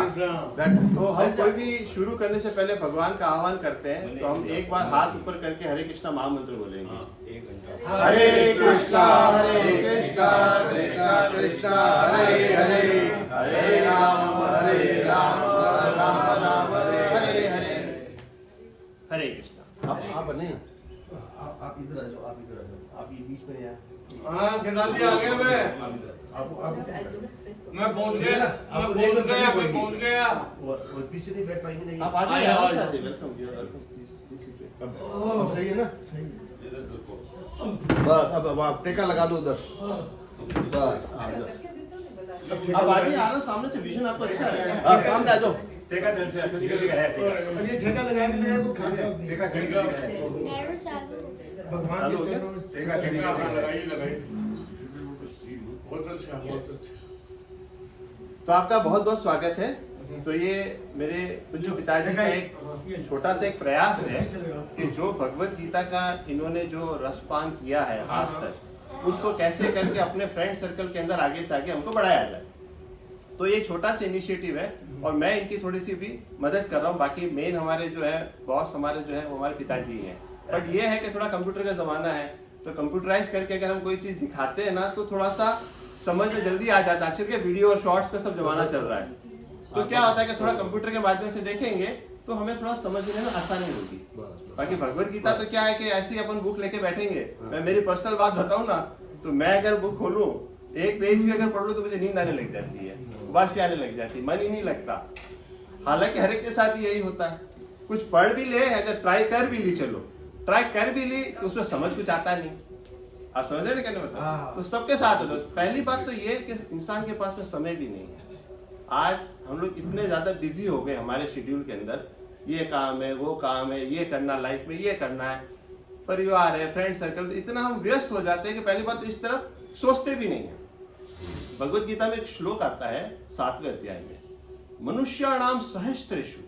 तो हम कोई भी शुरू करने से पहले भगवान का आह्वान करते हैं, तो हम एक बार हाथ ऊपर करके हरे कृष्णा महामंत्र बोलेंगे। हरे कृष्णा कृष्णा कृष्णा हरे हरे, हरे राम राम राम हरे हरे। हरे कृष्णा। आप बने, आप इधर आ जाओ, आप इधर आ जाओ, आप ये बीच में यहाँ। हाँ खिलाड़ी आ गए मैं पहुंच गया, आपको देख मैं पहुंच गया। और पीछे नहीं बैठ पाएंगे नहीं। आप आ जाइए, सही है ना? सही है। बस अब आप टेका लगा दो उधर, बस अब आ जाइए। आ रहा सामने से, विजन आपको अच्छा है। आप सामने आ जाओ। टेका दर से असली का है टेका। ये ठेका लगाने के लिए वो खास बात नहीं। टेका खड़ी है भगवान के चरणों में टेका खड़ी लगाई बहुत अच्छा, बहुत अच्छा। तो आपका बहुत बहुत स्वागत है। तो ये मेरे पूज्य पिताजी का एक छोटा सा एक प्रयास है कि जो भगवत गीता का इन्होंने जो रसपान किया है आज तक, उसको कैसे करके अपने फ्रेंड सर्कल के अंदर आगे से आगे हमको बढ़ाया जाए। तो ये छोटा सा इनिशिएटिव है और मैं इनकी थोड़ी सी भी मदद कर रहा हूँ। बाकी मेन हमारे जो है बॉस हमारे जो है वो हमारे पिताजी हैं। बट ये है कि थोड़ा कंप्यूटर का ज़माना है, तो कंप्यूटराइज करके अगर हम कोई चीज़ दिखाते हैं ना, तो थोड़ा सा समझ में जल्दी आ जाता है। आजकल के वीडियो और शॉर्ट्स का सब जमाना चल रहा है, तो क्या होता है कि थोड़ा कंप्यूटर के माध्यम से देखेंगे तो हमें थोड़ा समझने में आसानी होगी। बाकी भगवत गीता तो क्या है कि ऐसी अपन बुक लेके बैठेंगे। मैं मेरी पर्सनल बात बताऊं ना, तो मैं अगर बुक खोलूं, एक पेज भी अगर पढ़ लूं, तो मुझे नींद आने लग जाती है, उबासी आने लग जाती है, मन ही नहीं लगता। हालांकि हर एक के साथ यही होता है। कुछ पढ़ भी ले, अगर ट्राई कर भी ली, चलो ट्राई कर भी ली, तो उसमें समझ कुछ आता नहीं। आप समझ रहे ना कहने मतलब? तो सबके साथ होता है। पहली बात तो ये कि इंसान के पास में समय भी नहीं है। आज हम लोग इतने ज्यादा बिजी हो गए हमारे शेड्यूल के अंदर, ये काम है, वो काम है, ये करना, लाइफ में ये करना है, परिवार है, फ्रेंड सर्कल, तो इतना हम व्यस्त हो जाते हैं कि पहली बात तो इस तरफ सोचते भी नहीं है। भगवत गीता में एक श्लोक आता है 7वें अध्याय में, मनुष्याणाम सहस्त्रेषु,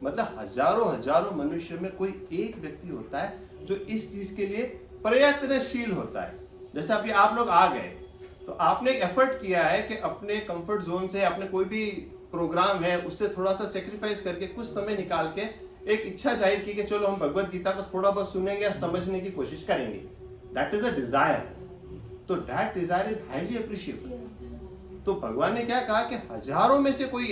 मतलब हजारों मनुष्य में कोई एक व्यक्ति होता है जो इस चीज के लिए प्रयत्नशील होता है। जैसे अभी आप लोग आ गए, तो आपने एक एफर्ट किया है कि अपने कंफर्ट जोन से, अपने कोई भी प्रोग्राम है उससे थोड़ा सा सेक्रीफाइस करके कुछ समय निकाल के एक इच्छा जाहिर की कि चलो हम भगवत गीता को थोड़ा बहुत सुनेंगे या समझने की कोशिश करेंगे। That is a desire. तो that desire is highly appreciable. तो भगवान ने क्या कहा कि हजारों में से कोई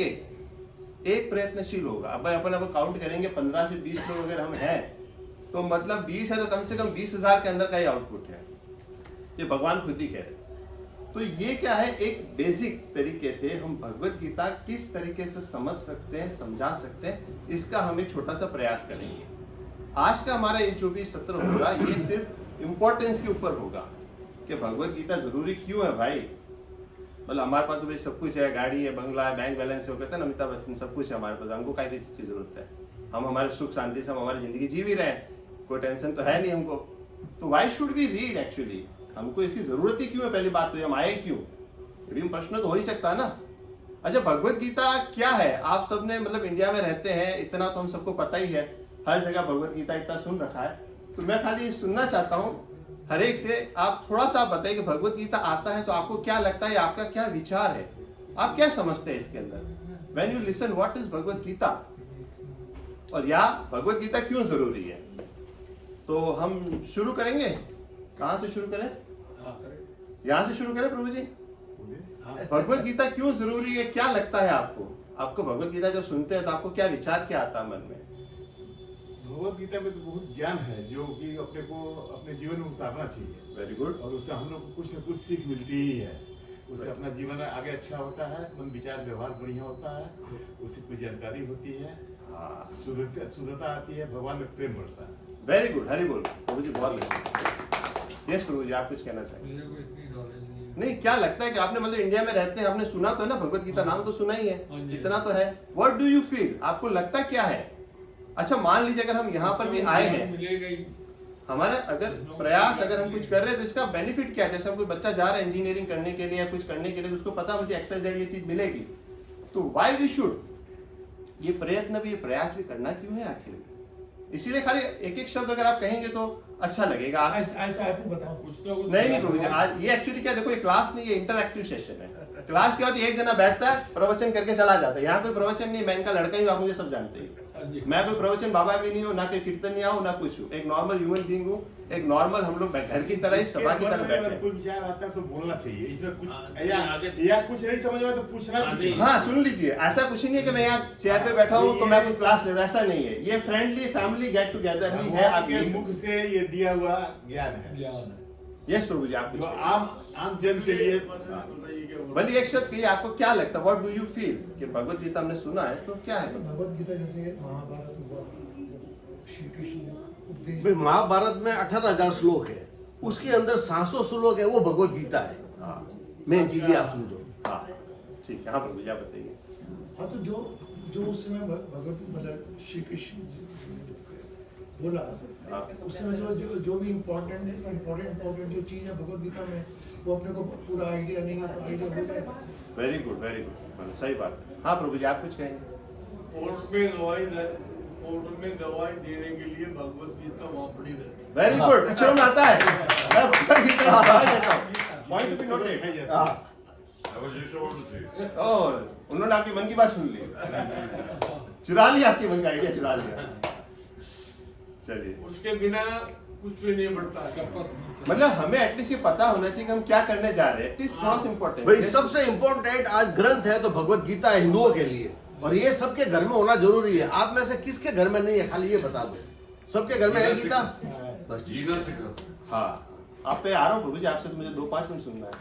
एक प्रयत्नशील होगा। अब अपन अब काउंट करेंगे 15 से 20 लोग अगर हम हैं, तो मतलब 20 है तो कम से कम 20,000 के अंदर का ही आउटपुट है। ये भगवान खुद ही कह रहे हैं। तो ये क्या है, एक बेसिक तरीके से हम भगवत गीता किस तरीके से समझ सकते हैं, समझा सकते हैं, इसका हम एक छोटा सा प्रयास करेंगे। आज का हमारा ये जो भी सत्र होगा, ये सिर्फ इम्पोर्टेंस के ऊपर होगा कि भगवत गीता जरूरी क्यों है भाई। मतलब हमारे पास तो भाई सब कुछ है, गाड़ी है, बंगला है, बैंक बैलेंस है, वो कहते हैं ना अमिताभ बच्चन, सब कुछ है हमारे पास, हमको क्या चीज़ की जरूरत है। हम हमारे सुख शांति से हम हमारी जिंदगी जी भी रहे हैं, कोई टेंशन तो है नहीं हमको। तो why should we read actually, हमको इसकी जरूरत ही क्यों है? पहली बात तो ये हम आए क्यों, ये भी प्रश्न तो हो ही सकता है ना। अच्छा, भगवत गीता क्या है? आप सबने मतलब इंडिया में रहते हैं, इतना तो हम सबको पता ही है, हर जगह भगवत गीता इतना सुन रखा है। तो मैं खाली सुनना चाहता हूँ हर एक से, आप थोड़ा सा बताइए कि भगवत गीता आता है तो आपको क्या लगता है, आपका क्या विचार है, आप क्या समझते हैं इसके अंदर। When you listen what is Bhagavad Gita, और या भगवत गीता क्यों जरूरी है। तो हम शुरू करेंगे, कहाँ से शुरू करें? यहाँ से शुरू करें प्रभु जी। भगवत गीता क्यों जरूरी है, क्या लगता है आपको? आपको भगवत गीता जब सुनते हैं तो आपको क्या विचार, क्या आता है मन में? भगवत गीता में तो बहुत ज्ञान है जो कि अपने को अपने जीवन में उतारना चाहिए। Very good. और उससे हम लोग को कुछ न कुछ सीख मिलती ही है। उससे अपना जीवन आगे अच्छा होता है, मन विचार व्यवहार बढ़िया होता है, उससे कुछ जानकारी होती है, शुद्धता आती है, भगवान में प्रेम बढ़ता है। वेरी गुड, हरि बोल प्रभु जी, बहुत अच्छा। यस प्रभु जी, आप कुछ कहना चाहिए? नहीं, क्या लगता है कि आपने मतलब इंडिया में रहते हैं, आपने सुना तो है ना भगवत गीता, नाम तो सुना ही है, इतना तो है। व्हाट डू यू फील, आपको लगता क्या है? अच्छा, मान लीजिए अगर हम यहाँ पर भी आए हैं, हमारा अगर प्रयास अगर हम कुछ कर रहे हैं तो इसका बेनिफिट क्या है? जैसे कोई बच्चा जा रहा है इंजीनियरिंग करने के लिए या कुछ करने के लिए, तो उसको पता मुझे XYZ ये चीज मिलेगी, तो व्हाई वी शुड, ये प्रयत्न भी, ये प्रयास भी करना क्यों है आखिर? इसीलिए खाली एक एक शब्द अगर आप कहेंगे तो अच्छा लगेगा। आप ऐसा आपको बताओ कुछ तो नहीं प्रभु जी, आज ये एक्चुअली क्या, देखो ये क्लास नहीं, ये इंटरैक्टिव सेशन है। क्लास के बाद एक जना बैठता है, प्रवचन करके चला जाता है। यहाँ कोई प्रवचन नहीं, मैं इनका लड़का ही हूँ, आप मुझे सब जानते हैं। मैं कोई प्रवचन बाबा भी नहीं हूँ, ना कोई कीर्तनिया हूँ, ना कुछ हूँ। एक नॉर्मल ह्यूमन बीइंग हूँ, एक नॉर्मल हम लोग घर की तरह ही सभा की तरह बैठे हैं। कोई विचार आता है तो बोलना चाहिए, इसमें कुछ या कुछ नहीं समझ में तो पूछना भी चाहिए। हाँ, सुन लीजिए, ऐसा कुछ नहीं है कि मैं यहाँ चेयर पे बैठा हूँ तो मैं कुछ क्लास ले रहा हूँ, ऐसा नहीं है। ये फ्रेंडली फैमिली गेट टुगेदर ही है। आपके मुख से ये दिया हुआ ज्ञान है, यस प्रभु जी, आप जो कुछ आम जन के लिए। भले एक शब्द कहिए, आपको क्या लगता है, व्हाट डू यू फील कि भगवत गीता हमने सुना है तो क्या है? भगवत गीता जैसे महाभारत हुआ, जब श्री कृष्ण ने उपदेश भाई महाभारत में 18,000 श्लोक है, उसके अंदर 700 श्लोक है, वो भगवत गीता है। हाँ मेन चीज ये आप समझो। हाँ, ठीक है। हाँ प्रभु जी, आप बताइए। हाँ, तो जो उस समय भगवत मतलब श्री कृष्ण जी ने जो बोला, हाँ। उस समय जो भी इम्पोर्टेंट जो चीज़ है भगवत गीता में, वो अपने को पूरा आइडिया नहीं है तो आइडिया हो जाएगा। वेरी गुड, वेरी गुड, सही बात है। हाँ प्रभु जी, आप कुछ कहेंगे? कोर्ट में गवाही देने के लिए भगवत गीता वहाँ पड़ी रहती है। वेरी गुड, अक्षरों में आता है। मैं भगवत गीता की गवाही देता हूँ। Point to be noted. ओह, उन्होंने आपके मन की बात सुन ली, चुरा लिया आपके मन का आइडिया, चुरा लिया। चलिए, उसके बिना कुछ भी नहीं बढ़ता है। मतलब हमें एटलीस्ट ये पता होना चाहिए कि हम क्या करने जा रहे हैं, एटलीस्ट थोड़ा सा इम्पोर्टेंट। भाई सबसे इम्पोर्टेंट आज ग्रंथ है तो भगवत गीता है हिंदुओं के लिए, और ये सबके घर में होना जरूरी है। आप में से किसके घर में नहीं है, खाली ये बता दो। सबके घर में है गीता, बस। जीना सिखा। हाँ, आप पे आ रहा हूँ प्रभु जी, आपसे तो मुझे 2-5 मिनट सुनना है।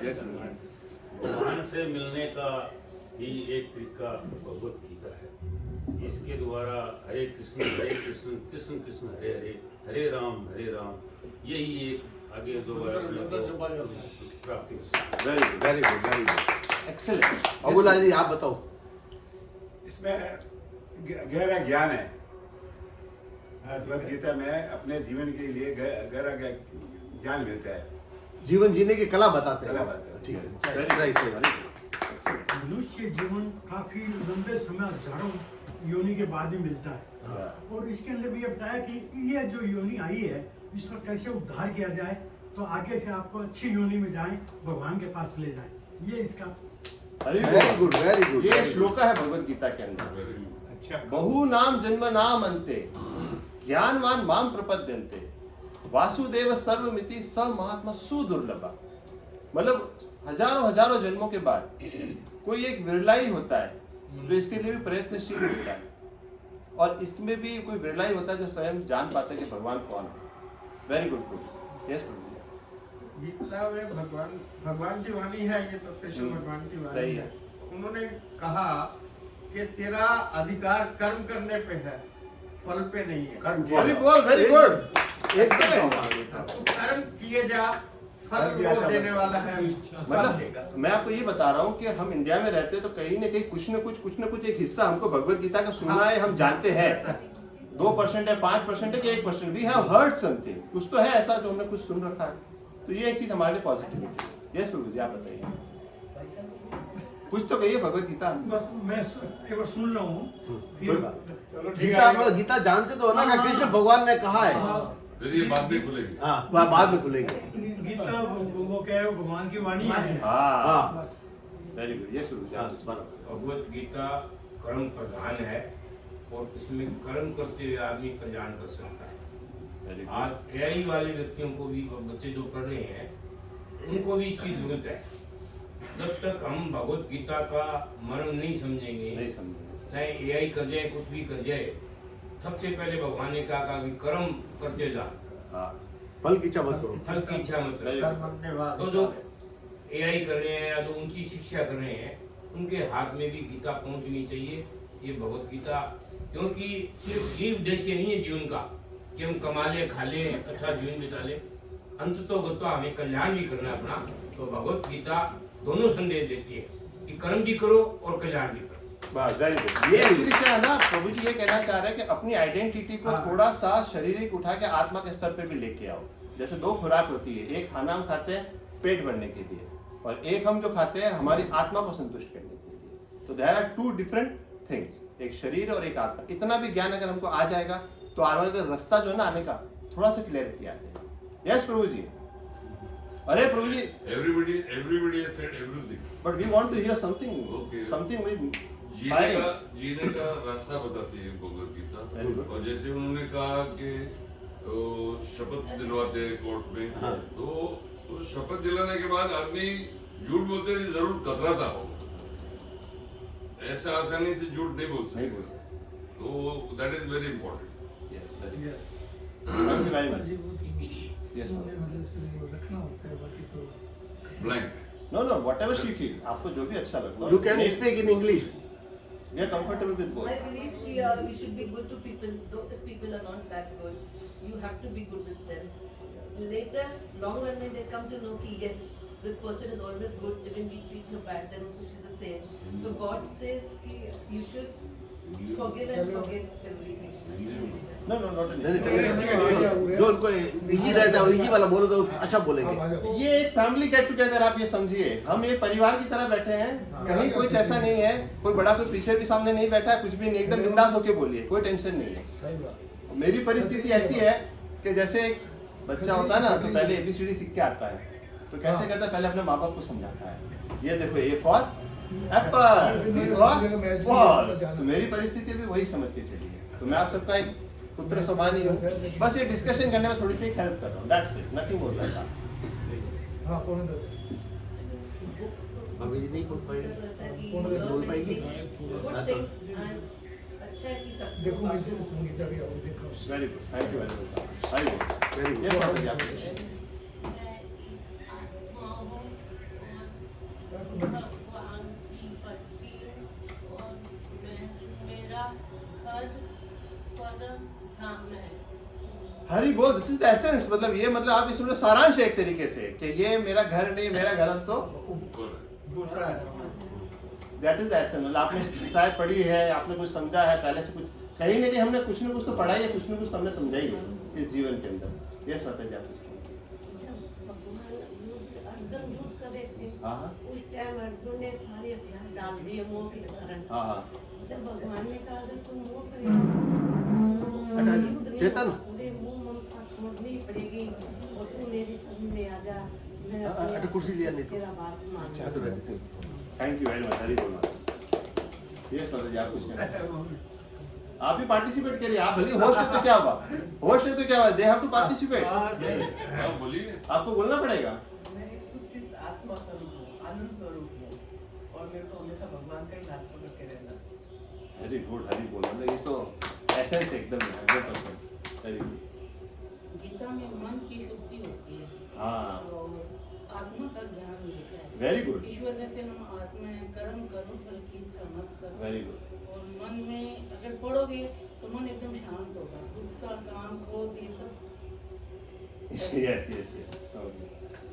यस भगवान से मिलने का ही एक तरीका भगवत गीता है। इसके द्वारा हरे कृष्ण कृष्ण कृष्ण हरे हरे, हरे राम यही एक आगे दोबारा प्राप्ति हो। Very good, very good, very good, excellent. Abulal ji आप बताओ। इसमें गहरा ज्ञान है। भगवत गीता में अपने जीवन के लिए गहरा ज्ञान मिलता है, जीवन जीने की कला बताते कला हैं। बताते हैं। ठीक है, वेरी सही गुड। सही। मनुष्य जीवन काफी लंबे समय हजारों योनि के बाद ही मिलता है, और इसके अंदर भी ये बताया कि ये जो योनि आई है इसका कैसे उद्धार किया जाए, तो आगे से आपको अच्छी योनि में जाएं, भगवान के पास ले जाएं, ये इसका। Very good, very good. ये श्लोक है भगवत गीता के अंदर। अच्छा, बहु नाम जन्म नाम अंते ज्ञानवान माम प्रपद्यन्ते वासुदेव सर्वमिति स महात्मा सुदुर्लभा। मतलब हजारों जन्मों के बाद कोई एक विरला ही होता है जो इसके लिए भी प्रयत्नशील होता है, और इसमें भी कोई विरला ही होता है जो स्वयं जान पाता है कि भगवान कौन है। वेरी गुड प्रभु। यस प्रभु जी। गीता में भगवान की वाणी है, ये तो कृष्ण भगवान की वाणी सही है। है। उन्होंने कहा कि तेरा अधिकार कर्म करने पे है, फल पे नहीं है। Very good, very good, excellent. तू कर्म किए जा, फल वो देने वाला है, फल देगा। मतलब मैं आपको ये बता रहा हूँ कि हम इंडिया में रहते तो कहीं ना कहीं कुछ न कुछ एक हिस्सा हमको भगवत गीता का सुनना है, हम जानते हैं। 2% है, 5% है कि 1%, वी हैव हर्ड समथिंग, कुछ तो है ऐसा जो हमने कुछ सुन रखा है, तो ये एक चीज हमारे लिए पॉजिटिविटी है। यस प्रभु जी, आप बताइए, कुछ तो कहिए भगवत गीता। बस मैं एक बार सुन रहा हूँ। कोई बात नहीं। गीता मतलब गीता जानते तो हो ना कि कृष्ण भगवान ने कहा है। ये बात भी खुलेगी। हाँ, वह बाद में खुलेंगे। गीता वो क्या है, भगवान की वाणी है। हाँ, हाँ, वेरी गुड। यस प्रभु जी, हाँ, आप बराबर। भगवत गीता कर्म प्रधान है, और इसमें कर्म करते हुए आदमी कल्याण कर सकता है। Very good. आज एआई वाले व्यक्तियों को भी, बच्चे जो पढ़ रहे हैं उनको भी इसकी जरूरत है। जब तक हम भगवत गीता का मर्म नहीं समझेंगे, नहीं समझे। चाहे एआई कर जाए, कुछ भी कर जाए, सबसे पहले भगवान ने कहा कि कर्म करते जा, हाँ, फल की इच्छा मत करो। फल की इच्छा मत Very रख। good. कर्म करने वाला तो जो एआई कर रहे हैं या जो ऊंची शिक्षा कर रहे हैं, उनके हाथ में भी गीता पहुंचनी चाहिए, ये भगवत गीता। क्योंकि सिर्फ ये उद्देश्य नहीं है जीवन का कि हम कमा ले, खा ले, अच्छा जीवन बिता ले। अंत तो गत्वा हमें कल्याण भी करना है अपना। तो भगवत गीता दोनों संदेश देती है कि कर्म भी करो और कल्याण भी करो। बस, वेरी गुड। ये एक्चुअली क्या है ना, प्रभु जी ये कहना चाह रहे हैं कि अपनी आइडेंटिटी को थोड़ा सा शारीरिक उठा के आत्मा के स्तर पे भी लेके आओ। जैसे 2 खुराक होती है, एक खाना हम खाते हैं पेट भरने के लिए, और एक हम जो खाते हैं हमारी आत्मा को संतुष्ट करने के लिए। तो देयर आर 2 डिफरेंट थिंग्स, एक शरीर और एक आत्मा। इतना भी ज्ञान अगर हमको आ जाएगा तो आने का रास्ता जो है ना, आने का थोड़ा सा क्लैरिटी आ जाएगा। यस प्रभु जी। अरे प्रभु जी, Everybody has said everything. but we want to hear something, Okay. something with जीने का रास्ता बताती है भगवत Very गीता। good. और जैसे उन्होंने कहा कि शपथ दिलवाते हैं कोर्ट में, तो शपथ दिलाने के बाद आदमी झूठ बोलते ही जरूर कतराता हो, ऐसा आसानी से झूठ नहीं बोल नहीं सकते। बोल सकते। तो that is very important. Yes, very good. Thank you very much. Yes, ma'am. मतलब रखना होता है, बाकी तो blank No, no, whatever she feel, आपको जो भी अच्छा लगता हो। You can speak in English. We are comfortable with both. I believe कि we should be good to people, though if people are not that good, you have to be good with them. Later, long run when they come to know कि yes, this person is always good, even we treat her bad, then also she's the same. So God says कि you should forgive and forget everything. No, no, not an नहीं नहीं issue. चलेगा। जो उनको easy रहता है वो easy वाला बोलो तो अच्छा बोलेंगे। ये एक फैमिली गेट टुगेदर, आप ये समझिए, हम एक परिवार की तरह बैठे हैं, कहीं कुछ ऐसा नहीं है, कोई बड़ा कोई पीछे भी सामने नहीं बैठा है, कुछ भी नहीं, एकदम बिंदास होके बोलिए, कोई टेंशन नहीं है। मेरी परिस्थिति ऐसी है कि जैसे एक बच्चा होता है ना, तो पहले ABCD सीख के आता है, तो कैसे करता है, पहले अपने माँ बाप को समझाता है, ये देखो A for Apple, B for ball. तो मेरी परिस्थिति भी वही समझ के चलिए। तो मैं आप सबका एक पुत्र समान ही हूँ, बस ये डिस्कशन करने में थोड़ी सी हेल्प कर रहा हूँ, that's it, nothing more than that. हाँ, पौने 10 अभी नहीं बोल पाएगी। बोल पाएगी? अच्छा है कि सब देखो मिस संगीता भी आओ, देखो very good, thank you very much, very good, very good. ये बात है आपकी। भगवान की बच्ची और मेरा घर परम धाम है। हरी बोल, दिस इज द एसेंस, मतलब ये मतलब आप इसमें सारांश है एक तरीके से कि ये मेरा घर नहीं, मेरा घर अब तो दूसरा है। That is the essence. मतलब आपने शायद पढ़ी है, आपने कुछ समझा है, पहले से कुछ कहीं ना कहीं हमने कुछ ना कुछ तो पढ़ा ही है, कुछ ना कुछ तो हमने समझा ही है इस जीवन के अंदर। ये सोचते हैं आप अर्जुन युद्ध कर रहे थे, हाँ हाँ उस टाइम अर्जुन ने सारे हथियार डाल दिए मोह के कारण। हाँ हाँ जब भगवान ने कहा अगर तुम मोह चेतन। मुझे मोह ममता छोड़नी पड़ेगी और तू मेरी शरण में आ जा, मैं अपने कुर्सी लिया नहीं तो। तेरा बात मानूंगा। थैंक यू वेरी मच, हरी बोल। ये सोचते आप कुछ कहना चाहें? आप भी पार्टिसिपेट करिए, आप भले होस्ट है तो क्या हुआ, होस्ट है तो क्या हुआ, दे हैव टू पार्टिसिपेट। हाँ बोलिए। आपको बोलना पड़ेगा। मैं एक सुचित आत्मा स्वरूप हूँ, आनंद स्वरूप हूँ, और मेरे को हमेशा भगवान का ही हाथ पकड़ के रहना। वेरी गुड, हरी बोल। मतलब ये तो एसेंस एकदम 100%। Very good. गीता में मन की शुद्धि होती है हाँ और आत्मा का ज्ञान मिलता है। वेरी गुड, ईश्वर कहते हैं हम आत्मा है, कर्म करो फल की इच्छा मत करो। Very good. और मन में अगर पढ़ोगे तो मन एकदम शांत होगा, गुस्सा काम क्रोध ये सब। यस यस यस, समझ गया।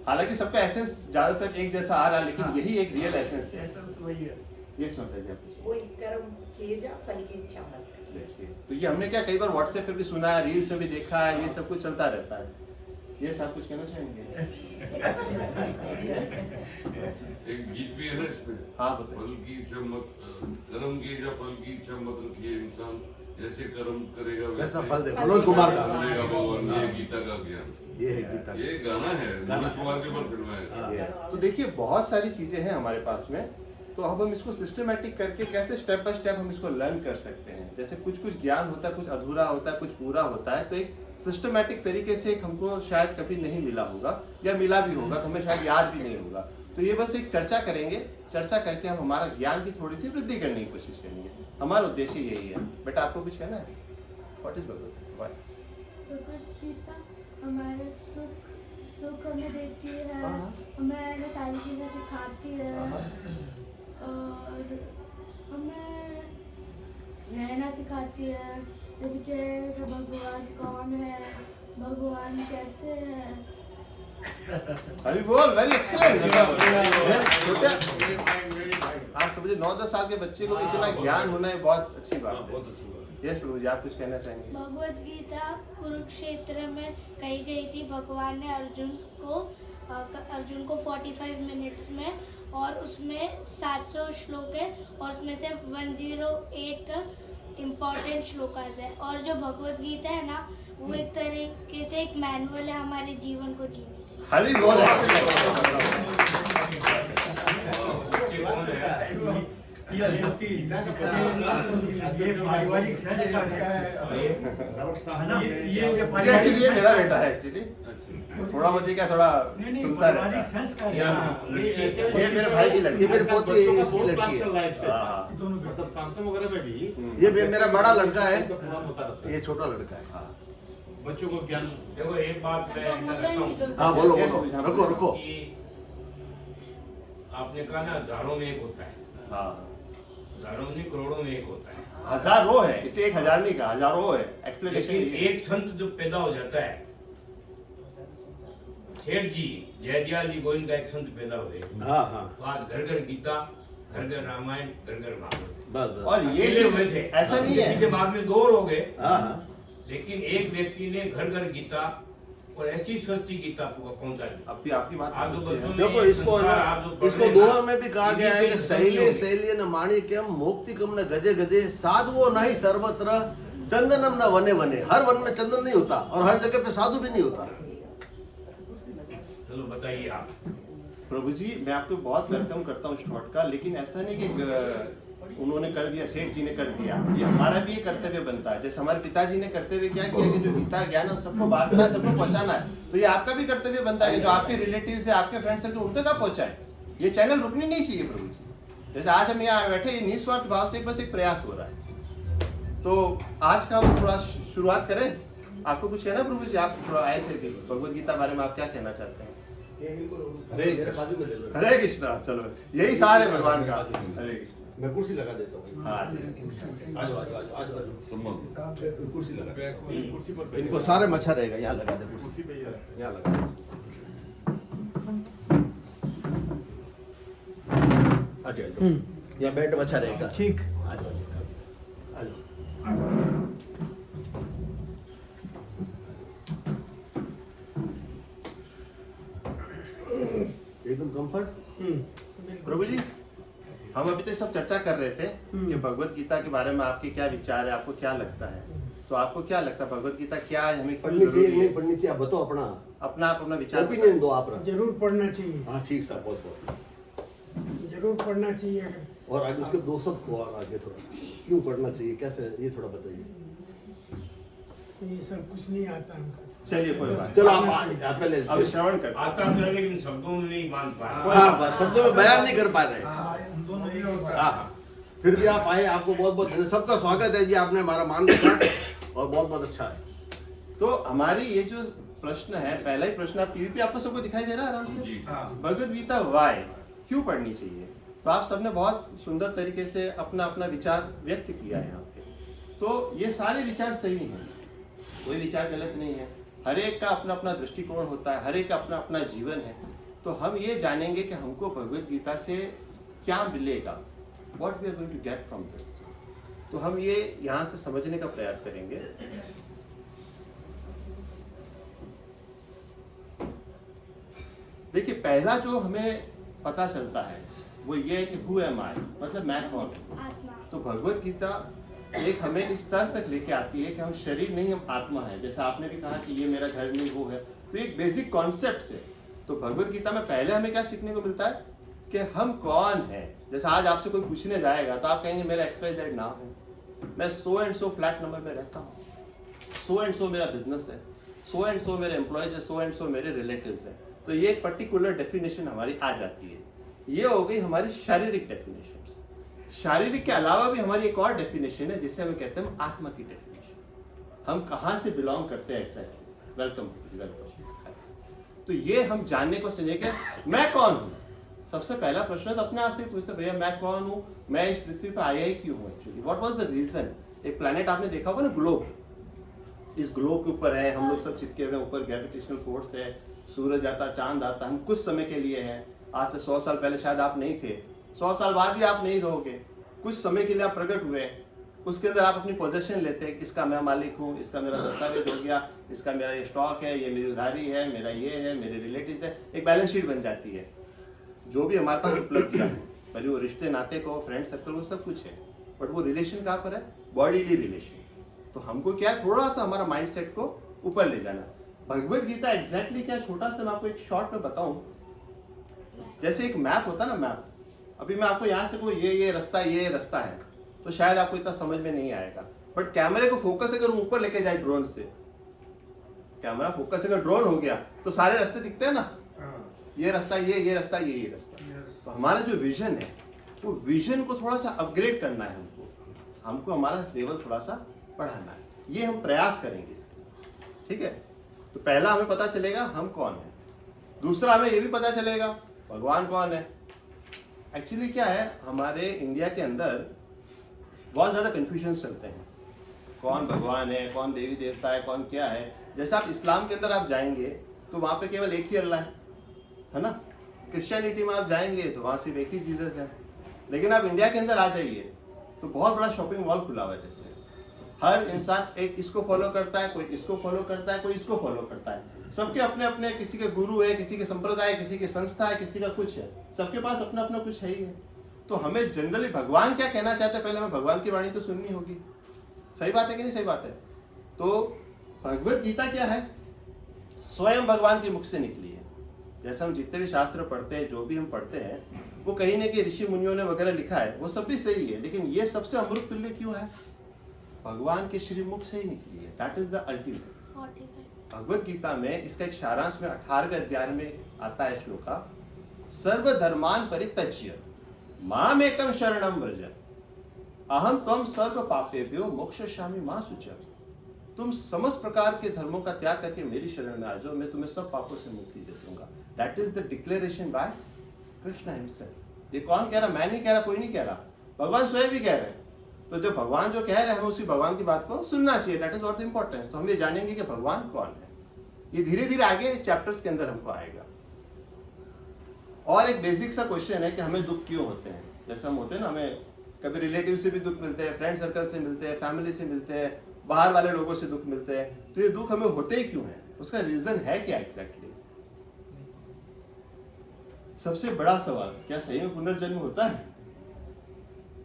हालांकि सबका एसेंस ज्यादातर एक जैसा आ रहा है, लेकिन यही एक रियल एसेंस है। वही है। ये समझ गया आप। कोई कर्म किए जा, फल की इच्छा मत कर। देखिए, तो ये हमने क्या कई बार व्हाट्सएप पे भी सुना है, रील्स में भी देखा है, ये सब कुछ चलता रहता है। ये सब कुछ कहना चाहेंगे? एक गीत भी है ना इसमें, हाँ बताइए। फल की इच्छा मत, कर्म की या फल की इच्छा मत रखिए, इंसान जैसे कर्म करेगा वैसा फल दे। मनोज कुमार का मिलेगा भगवान। ये गीता का ज्ञान, ये है गीता। ये गाना है, मनोज कुमार के ऊपर फिल्म है। Yes. तो देखिए बहुत सारी चीजें हैं हमारे पास में, तो अब हम इसको सिस्टमेटिक करके कैसे स्टेप बाय स्टेप हम इसको लर्न कर सकते हैं। जैसे कुछ कुछ ज्ञान होता है, कुछ अधूरा होता है, कुछ पूरा होता है, तो एक सिस्टमेटिक तरीके से एक हमको शायद कभी नहीं मिला होगा, या मिला भी होगा तो हमें शायद याद भी नहीं होगा। तो ये बस एक चर्चा करेंगे, चर्चा करके हम हमारा ज्ञान की थोड़ी सी वृद्धि करने की कोशिश करेंगे। हमारा उद्देश्य यही है। बेटा आपको कुछ कहना है? What is Bhagavad Gita? भगवत गीता हमारे सुख हमें देती है, हमें सारी चीज़ें सिखाती है और हमें रहना सिखाती है, जैसे कि भगवान कौन है, भगवान कैसे है। हरी बोल, वेरी एक्सीलेंट। छोटे हाँ समझे, 9-10 साल के बच्चे को भी इतना ज्ञान होना है, बहुत अच्छी बात है। बहुत अच्छी बात है। यस प्रभु जी, आप कुछ कहना चाहेंगे? भगवत गीता कुरुक्षेत्र में कही गई थी। भगवान ने अर्जुन को 45 मिनट्स में, और उसमें 700 श्लोक है, और उसमें से 108 इम्पॉर्टेंट श्लोकास है। और जो भगवत गीता है ना, वो एक तरीके से एक मैनुअल है हमारे जीवन को जीने के। हरी बोल। ये पारिवारिक संस्कार है ना, ये एक्चुअली ये मेरा बेटा है एक्चुअली, थोड़ा बहुत ही क्या थोड़ा सुनता रहता है। संस्कार ये मेरे भाई की लड़की, ये मेरे पोती है, इसकी लड़की है। मतलब शांतम वगैरह में भी ये मेरा बड़ा लड़का है, प्रोग्राम होता रहता ये छोटा लड़का है। है। बच्चों को ज्ञान देखो एक बात मैं कहता हूँ, हाँ बोलो बोलो, रुको रुको। कि आपने कहा ना हजारों में एक होता है, हाँ हजारों में नहीं करोड़ों में एक होता है, हजारों है, इसलिए 1000 नहीं कहा, हजारों है। एक्सप्लेनेशन लेकिन एक संत जो पैदा हो जाता है, शेठ जी जयदयाल जी गोविंद का एक संत पैदा हुए, हाँ हाँ तो आज घर घर गीता, घर घर रामायण, घर घर भागवत, बस बस। और ये अकेले चीज हुए थे, ऐसा नहीं है, इसके बाद में 2 हो गए, हाँ हाँ लेकिन एक व्यक्ति ने घर घर गीता और ऐसी सस्ती गीता को पहुंचा दी। अभी आपकी बात आज जो सत्य है। बच्चों देखो ने इसको संस्कार आप जो पढ़ इसको रहे हैं दोहा ना, में भी कहा गया है कि इन्हीं पे शैले होगी। शैल्य न माणिक्यम मोक्तिकम न गजे गजे साधुओ नहीं सर्वत्र चंदनम न वने वने। हर वन में चंदन नहीं होता और हर जगह पे साधु भी नहीं होता। चलो बताइए आप। प्रभु जी मैं आपको बहुत वेलकम करता हूँ इस थॉट का, लेकिन ऐसा नहीं कि उन्होंने कर दिया, सेठ जी ने कर दिया, ये हमारा भी ये कर्तव्य बनता है। जैसे हमारे पिताजी ने कर्तव्य क्या किया कि जो गीता ज्ञान हम सबको बांटना, सबको पहुंचाना है, तो ये आपका भी कर्तव्य बनता है कि जो आपके रिलेटिव्स है, आपके फ्रेंड्स हैं, उन तक आप पहुंचाए। ये चैनल रुकनी नहीं चाहिए प्रभु जी। जैसे आज हम यहाँ बैठे, ये निस्वार्थ भाव से बस एक प्रयास हो रहा है। तो आज का हम थोड़ा शुरुआत करें। आपको कुछ कहना प्रभु जी? आप थोड़ा आए थे भगवत गीता बारे में, आप क्या कहना चाहते हैं? हरे कृष्णा। चलो यही सार है भगवान का। हरे कृष्ण। मैं कुर्सी लगा देता हूँ। हाँ आ जाओ आ जाओ आ जाओ, कुर्सी लगा। कुर्सी पर इनको सारे मच्छा रहेगा, यहाँ लगा दे कुर्सी कुर्सी पे ही है। यहाँ लगा दे। आ जाओ, यहाँ बैठ अच्छा रहेगा। ठीक। आ जाओ आ जाओ। एकदम कंफर्ट। प्रभु जी हम अभी तक सब चर्चा कर रहे थे कि भगवत गीता के बारे में आपके क्या विचार है, आपको क्या लगता है? तो आपको क्या लगता है भगवत गीता क्या है, हमें क्यों पढ़नी चाहिए जरूरी नहीं है? पढ़नी चाहिए, आप बताओ अपना अपना आप अपना विचार ओपिनियन दो आप। जरूर पढ़ना चाहिए, हाँ ठीक सर, बहुत बहुत। जरूर पढ़ना चाहिए। और आगे उसके दो सब को और आगे थोड़ा क्यों पढ़ना चाहिए, कैसे, ये थोड़ा बताइए। ये सब कुछ नहीं आता हमको। चलिए कोई बात चलो आप पहले अब श्रवण करते हैं। आता तो है लेकिन शब्दों में नहीं बांध पा रहा। हाँ बस शब्दों में बयान नहीं कर पा रहे। हम दोनों नहीं हो पा हाँ फिर भी आप आए, आपको बहुत बहुत धन्यवाद। सबका स्वागत है जी, आपने हमारा मान रखा और बहुत बहुत अच्छा है। तो हमारी ये जो प्रश्न है, पहला ही प्रश्न आप टीवी पे आपको सबको दिखाई दे रहा है आराम से? जी। भगवत गीता वाई, क्यों पढ़नी चाहिए? तो आप सबने बहुत सुंदर तरीके से अपना अपना विचार व्यक्त किया है यहाँ पे। तो ये सारे विचार सही हैं, कोई विचार गलत नहीं है। हर एक का अपना अपना दृष्टिकोण होता है, हर एक का अपना अपना जीवन है। तो हम ये जानेंगे कि हमको भगवत गीता से क्या मिलेगा, what we are going to get from this. तो हम ये यहाँ से समझने का प्रयास करेंगे। देखिए पहला जो हमें पता चलता है वो ये है कि हु एम आई, मतलब मैं कौन हूँ। तो भगवत गीता एक हमें इस स्तर तक लेके आती है कि हम शरीर नहीं, हम आत्मा है। जैसे आपने भी कहा कि ये मेरा घर नहीं, वो है, तो एक बेसिक कॉन्सेप्ट से। तो भगवत गीता में पहले हमें क्या सीखने को मिलता है कि हम कौन हैं। जैसे आज आपसे कोई पूछने जाएगा तो आप कहेंगे मेरा XYZ नाम है, मैं so and so flat number में रहता हूँ, सो एंड सो मेरा बिजनेस है, सो एंड सो मेरे एम्प्लॉयज है, सो एंड सो मेरे रिलेटिव्स हैं। तो ये एक पर्टिकुलर डेफिनेशन हमारी आ जाती है। ये हो गई हमारी शारीरिक डेफिनेशन। शारीरिक के अलावा भी हमारी एक और डेफिनेशन है जिसे हम कहते हैं आत्मा की डेफिनेशन। हम कहाँ से बिलोंग करते हैं एग्जैक्टली। Welcome welcome. तो ये हम जानने को समझे कि मैं कौन हूँ। सबसे पहला प्रश्न तो अपने आप से पूछते भैया मैं कौन हूँ, मैं इस पृथ्वी पर आया ही क्यों हूँ actually, what was the reason. एक प्लैनेट आपने देखा होगा ना, ग्लोब, इस ग्लोब के ऊपर है, हम लोग सब चिपके हुए, ऊपर ग्रेविटेशनल फोर्स है, सूरज आता, चांद आता, हम कुछ समय के लिए हैं। आज से 100 साल पहले शायद आप नहीं थे, 100 साल बाद भी आप नहीं रहोगे, कुछ समय के लिए आप प्रकट हुए, उसके अंदर आप अपनी पोजीशन लेते हैं, इसका मैं मालिक हूँ, इसका मेरा दस्तावेज हो गया, इसका मेरा ये स्टॉक है, ये मेरी उधारी है, मेरा ये है, मेरे रिलेटिव्स है, एक बैलेंस शीट बन जाती है। जो भी हमारे पास उपलब्धियाँ हैं, भले वो रिश्ते नाते को, फ्रेंड सर्कल, वो सब कुछ है, बट वो रिलेशन कहाँ पर है? Bodily relation. तो हमको क्या है, थोड़ा सा हमारा माइंड सेट को ऊपर ले जाना। भगवत गीता एग्जैक्टली क्या, छोटा सा मैं आपको एक शॉर्ट में बताऊं। जैसे एक मैप होता है ना, मैप, अभी मैं आपको यहाँ से कोई ये रास्ता है, तो शायद आपको इतना समझ में नहीं आएगा। बट कैमरे को फोकस अगर ऊपर लेके जाए ड्रोन से, कैमरा फोकस अगर ड्रोन हो गया तो सारे रास्ते दिखते हैं ना, ये रास्ता, ये रास्ता, ये रास्ता। तो हमारा जो विजन है, वो विजन को थोड़ा सा अपग्रेड करना है, हमको हमारा लेवल थोड़ा सा बढ़ाना है। ये हम प्रयास करेंगे इसके, ठीक है। तो पहला हमें पता चलेगा हम कौन है, दूसरा हमें ये भी पता चलेगा भगवान कौन है। एक्चुअली क्या है, हमारे इंडिया के अंदर बहुत ज़्यादा कन्फ्यूजन चलते हैं, कौन भगवान है, कौन देवी देवता है, कौन क्या है। जैसे आप इस्लाम के अंदर आप जाएंगे तो वहाँ पे केवल एक ही अल्लाह है ना। क्रिश्चियनिटी में आप जाएंगे तो वहाँ सिर्फ एक ही जीसस है। लेकिन आप इंडिया के अंदर आ जाइए तो बहुत बड़ा शॉपिंग मॉल खुला हुआ है। जैसे हर इंसान एक इसको फॉलो करता है, कोई इसको फॉलो करता है, कोई इसको फॉलो करता है। सबके अपने अपने, किसी के गुरु है, किसी के संप्रदाय, किसी की संस्था है, किसी का कुछ है, सबके पास अपना अपना कुछ है ही है। तो हमें जनरली भगवान क्या कहना चाहते हैं, पहले हमें भगवान की वाणी तो सुननी होगी। सही बात है कि नहीं सही बात है? तो भगवत गीता क्या है, स्वयं भगवान के मुख से निकली है। जैसे हम जितने भी शास्त्र पढ़ते हैं, जो भी हम पढ़ते हैं, वो कहीं ना कहीं ऋषि मुनियों ने वगैरह लिखा है, वो सब भी सही है, लेकिन ये सबसे अमृत तुल्य क्यों है? भगवान के श्री मुख से ही निकली है। That is the ultimate. Bhagavad Gita में इसका एक सारांश में 18वें अध्याय में आता है श्लोका, सर्वधर्मान परित्यज्य मामेकं शरणं व्रज अहम त्वं सर्व पापेभ्यो मोक्षयिष्यामि मा शुचः। तुम समस्त प्रकार के धर्मों का त्याग करके मेरी शरण में आ जाओ, मैं तुम्हें सब पापों से मुक्ति दे दूंगा। That is the declaration bye Krishna himself. ये कौन कह रहा? मैं नहीं कह रहा, कोई नहीं कह रहा, भगवान स्वयं भी कह रहे हैं। तो जब भगवान जो कह रहे हैं, हमें उसी भगवान की बात को सुनना चाहिए। That is what the importance. तो हम ये जानेंगे कि भगवान कौन है। ये धीरे धीरे आगे चैप्टर्स के अंदर हमको आएगा। और एक बेसिक सा क्वेश्चन है कि हमें दुख क्यों होते हैं। जैसे हम होते हैं ना, हमें कभी रिलेटिव से भी दुख मिलते हैं, फ्रेंड सर्कल से मिलते हैं, फैमिली से मिलते हैं, बाहर वाले लोगों से दुख मिलते हैं। तो ये दुख हमें होते ही क्यों है, उसका रीजन है क्या एग्जैक्टली? सबसे बड़ा सवाल, क्या सही में पुनर्जन्म होता है?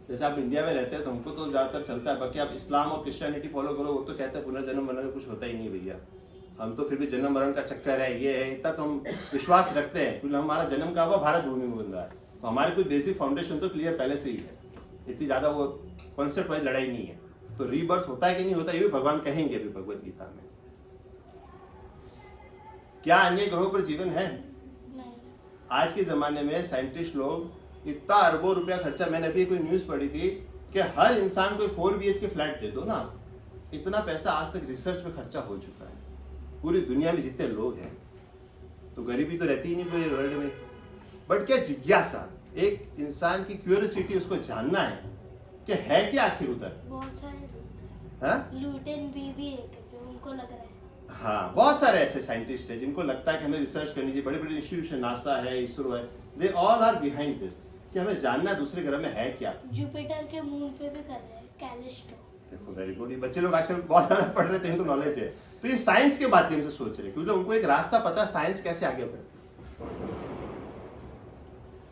जैसे आप इंडिया में रहते हैं तो हमको तो ज्यादातर चलता है, बाकी आप इस्लाम और क्रिश्चियनिटी फॉलो करो, वो तो कहते हैं पुनर्जन्म मरण कुछ होता ही नहीं भैया। हम तो फिर भी जन्म मरण का चक्कर है, ये है, इतना तो हम विश्वास रखते हैं क्योंकि हमारा जन्म का हुआ भारत भूमि में बन रहा है। तो हमारी कोई बेसिक फाउंडेशन तो क्लियर पहले से ही है, इतनी ज्यादा वो कॉन्सेप्ट वाली लड़ाई नहीं है। तो रीबर्थ होता है कि नहीं होता, ये भी भगवान कहेंगे अभी भगवत गीता में। क्या अन्य ग्रहों पर जीवन है? आज के जमाने में साइंटिस्ट लोग इतना अरबों रुपया खर्चा, मैंने अभी कोई न्यूज पढ़ी थी कि हर इंसान को 4 BHK फ्लैट दे दो ना, इतना पैसा आज तक रिसर्च में खर्चा हो चुका है पूरी दुनिया में जितने लोग हैं। तो गरीबी तो रहती ही नहीं पूरे वर्ल्ड में। बट क्या जिज्ञासा, एक इंसान की क्यूरियोसिटी, उसको जानना है कि है क्या आखिर उधर। बहुत सारे लूटेन भी एक है, उनको लग रहा है। हाँ, बहुत सारे ऐसे साइंटिस्ट हैं जिनको लगता है कि हमें रिसर्च करनी चाहिए। बड़े बड़े इंस्टीट्यूशन, नासा है, इसरो है, they all are behind this, कि हमें जानना है दूसरे ग्रह में है क्या। जुपिटर के मून पे भी कर रहे हैं, कैलिस्टो। देखो वेरी गुड, ये बच्चे लोग आजकल बहुत ज्यादा पढ़ रहे थे, इनको नॉलेज है। तो ये साइंस के माध्यम से सोच रहे हैं क्योंकि उनको एक रास्ता पता है साइंस कैसे आगे बढ़ती है,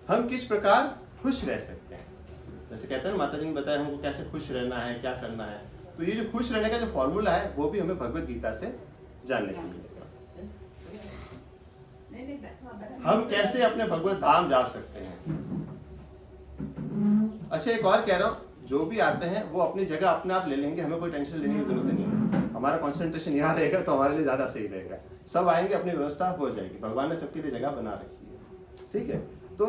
हम किस प्रकार खुश रह सकते हैं। जैसे कहते हैं ना, माता जी ने बताया हमको कैसे खुश रहना है, क्या करना है। तो ये जो खुश रहने का जो फॉर्मूला है, वो भी हमें भगवत गीता से जानने को मिलेगा। हम कैसे अपने भगवत धाम जा सकते हैं। अच्छा, एक और कह रहा हूँ, जो भी आते हैं वो अपनी जगह अपने आप ले लेंगे, हमें कोई टेंशन लेने की जरूरत नहीं है। हमारा कंसंट्रेशन यहाँ रहेगा तो हमारे लिए ज्यादा सही रहेगा। सब आएंगे, अपनी व्यवस्था हो जाएगी, भगवान ने सबके लिए जगह बना रखी है। ठीक है, तो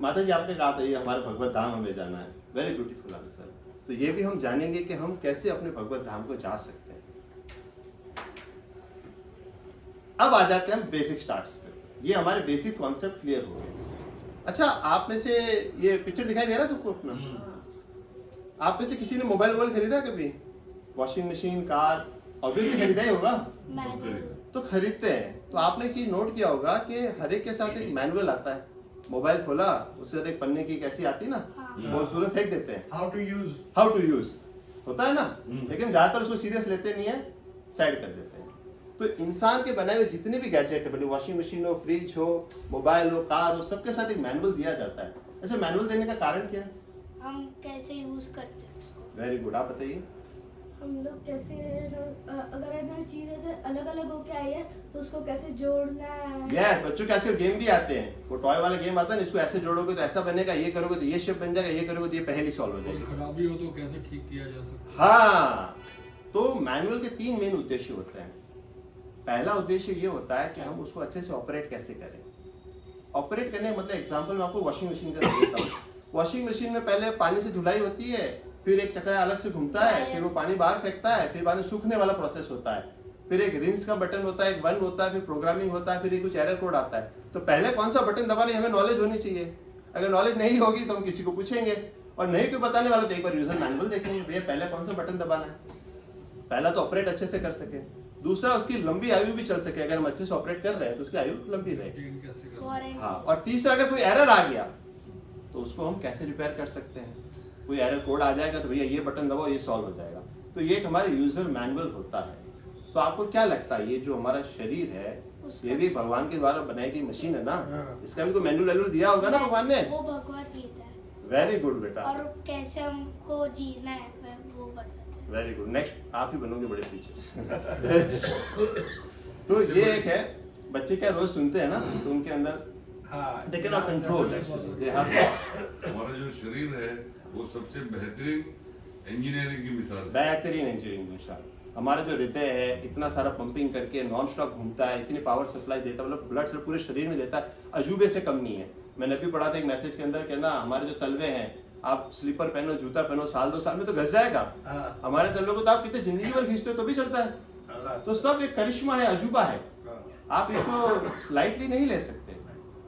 माता जी आपने कहा था ये हमारे भगवत धाम हमें जाना है, वेरी ब्यूटीफुल आंसर। तो ये भी हम जानेंगे कि हम कैसे अपने भगवत धाम को जा सकते हैं। अब आ जाते हैं हम बेसिक स्टार्ट्स पे। ये हमारे बेसिक कॉन्सेप्ट क्लियर हो गए। अच्छा, आप में से ये पिक्चर दिखाई दे रहा है सबको अपना? आप में से किसी ने मोबाइल खरीदा कभी? वॉशिंग मशीन, कार, ऑब्वियसली खरीदा ही होगा, तो खरीदते हैं। तो आपने एक चीज नोट किया होगा कि हर एक के साथ एक मैनुअल आता है। मोबाइल खोला, उसके साथ एक पन्ने की कैसी आती है ना, वो पूरा फेंक देते हैं। हाउ टू यूज होता है ना, लेकिन ज्यादातर उसको सीरियस लेते नहीं है, साइड कर देते हैं। तो इंसान के बनाए हुए जितने भी गैजेट है, वॉशिंग मशीन हो, फ्रिज हो, मोबाइल हो, कार हो, सबके साथ एक मैनुअल दिया जाता है। ऐसे मैनुअल देने का कारण क्या है? हम कैसे यूज करते हैं उसको। वेरी गुड, आप बताइए। हम लोग कैसे अगर है ना चीज़ ऐसे अलग अलग होके आई है तो उसको कैसे जोड़ना है। यस, बच्चों के आजकल गेम भी आते हैं, वो टॉय वाला गेम आता है ना, इसको ऐसे जोड़ोगे तो ऐसा बनेगा, ये करोगे तो ये शेप बन जाएगा, ये करोगे तो ये पहले सॉल्व हो जाएगी। खराबी हो तो कैसे ठीक किया जा सकता है? हाँ, तो मैनुअल के 3 मेन उद्देश्य होते हैं। पहला उद्देश्य ये होता है कि हम उसको अच्छे से ऑपरेट कैसे करें। ऑपरेट करने का मतलब एग्जांपल मैं आपको वॉशिंग मशीन का देता हूँ। वॉशिंग मशीन में पहले पानी से धुलाई होती है, फिर एक चक्रा अलग से घूमता है, फिर वो पानी बाहर फेंकता है, फिर पानी सूखने वाला प्रोसेस होता है, फिर एक रिंस का बटन होता है, एक वन होता है, फिर प्रोग्रामिंग होता है, फिर कुछ एरर कोड आता है। तो पहले कौन सा बटन दबाने हमें नॉलेज होनी चाहिए। अगर नॉलेज नहीं होगी तो हम किसी को पूछेंगे, और नहीं कोई बताने वाला तो एक बार यूजर मैनुअल देखेंगे, भैया पहले कौन सा बटन दबाना है। पहला तो ऑपरेट अच्छे से कर सके, दूसरा उसकी लंबी आयु भी चल सके, अगर हम अच्छे से ऑपरेट कर रहे हैं तो उसकी आयु लंबी रहे। हाँ, और तीसरा अगर कोई एरर आ गया तो उसको हम कैसे रिपेयर कर सकते हैं। कोई एरर कोड आ जाएगा तो भैया ये बटन दबाओ, ये सॉल्व हो जाएगा। तो ये एक हमारे यूजर मैनुअल होता है। तो आपको क्या लगता है ये जो हमारा शरीर है ये भी भगवान के द्वारा बनाई गई मशीन है ना, इसका भी तो मैनुअल दिया होगा ना भगवान ने। वो भगवत गीता है। वेरी गुड बेटा। और कैसे हमको जीना है वो बताते हैं। वेरी गुड, नेक्स्ट आप ही बनोगे बड़े टीचर। तो ये एक है, बच्चे क्या रोज सुनते हैं ना तो उनके अंदर they cannot control actually, they have हमारा जो शरीर है वो सबसे बेहतरीन इंजीनियरिंग की मिसाल है। बेहतरीन इंजीनियरिंग की मिसाल। हमारा जो हृदय है इतना सारा पंपिंग करके नॉन स्टॉप घूमता है, इतनी पावर सप्लाई देता है, मतलब ब्लड से पूरे शरीर में देता है, अजूबे से कम नहीं है। मैंने अभी पढ़ा था एक मैसेज के अंदर कि ना हमारे जो तलवे हैं, आप स्लीपर पहनो, जूता पहनो, साल 2 साल में तो घस जाएगा। हमारे तलवे को तो आप कितने जिंदगी भर खींचते हो तो भी चलता है। तो सब एक करिश्मा है, अजूबा है, आप इसको लाइटली नहीं ले सकते।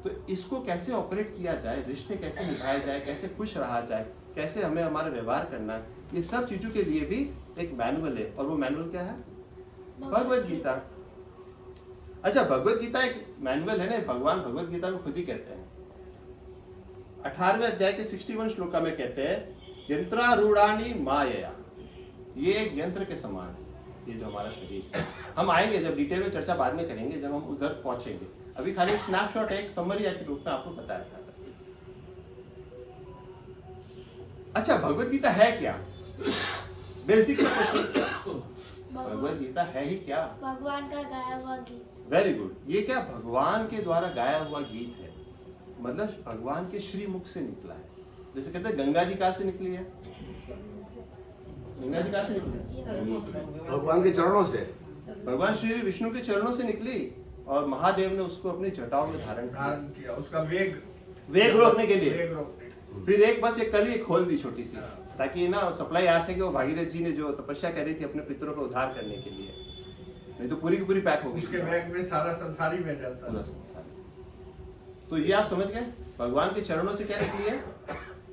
तो इसको कैसे ऑपरेट किया जाए, रिश्ते कैसे निभाए जाए, कैसे खुश रहा जाए, कैसे हमें हमारा व्यवहार करना है, ये सब चीजों के लिए भी एक मैनुअल है। और वो मैनुअल क्या है? भगवत गीता। अच्छा, भगवत गीता एक मैनुअल है ना, भगवान भगवत गीता में खुद ही कहते हैं 18वें अध्याय के 61 श्लोका में कहते हैं यंत्रारूढ़ानि मायया, ये एक यंत्र के समान है ये जो हमारा शरीर है। हम आएंगे जब डिटेल में चर्चा बाद में करेंगे, जब हम उधर पहुंचेंगे। अभी खाली एक स्नैपशॉट है, एक समरी के रूप में आपको बताया था। अच्छा, भगवत गीता है क्या? बेसिक क्वेश्चन, भगवत गीता है ही क्या? भगवान का गाया हुआ गीत। Very good. ये क्या भगवान के द्वारा गाया हुआ गीत है, मतलब भगवान के श्री मुख से निकला है। जैसे कहते हैं गंगा जी कहाँ से निकली है? गंगा जी कहाँ से निकली? भगवान के चरणों से। भगवान श्री विष्णु के चरणों से निकली और महादेव ने उसको अपनी जटाओं में धारण किया, उसका वेग रोकने के लिए। फिर एक बस एक कली खोल दी छोटी सी, ताकि ना सप्लाई आ सके। वो भागीरथ जी ने जो तपस्या करी थी अपने पितरों को उद्धार करने के लिए, नहीं तो पूरी की पूरी पैक हो गई। उसके बैग में सारा संसार ही बह जाता पूरा संसार। तो ये आप समझ गए, भगवान के चरणों से क्या निकली है?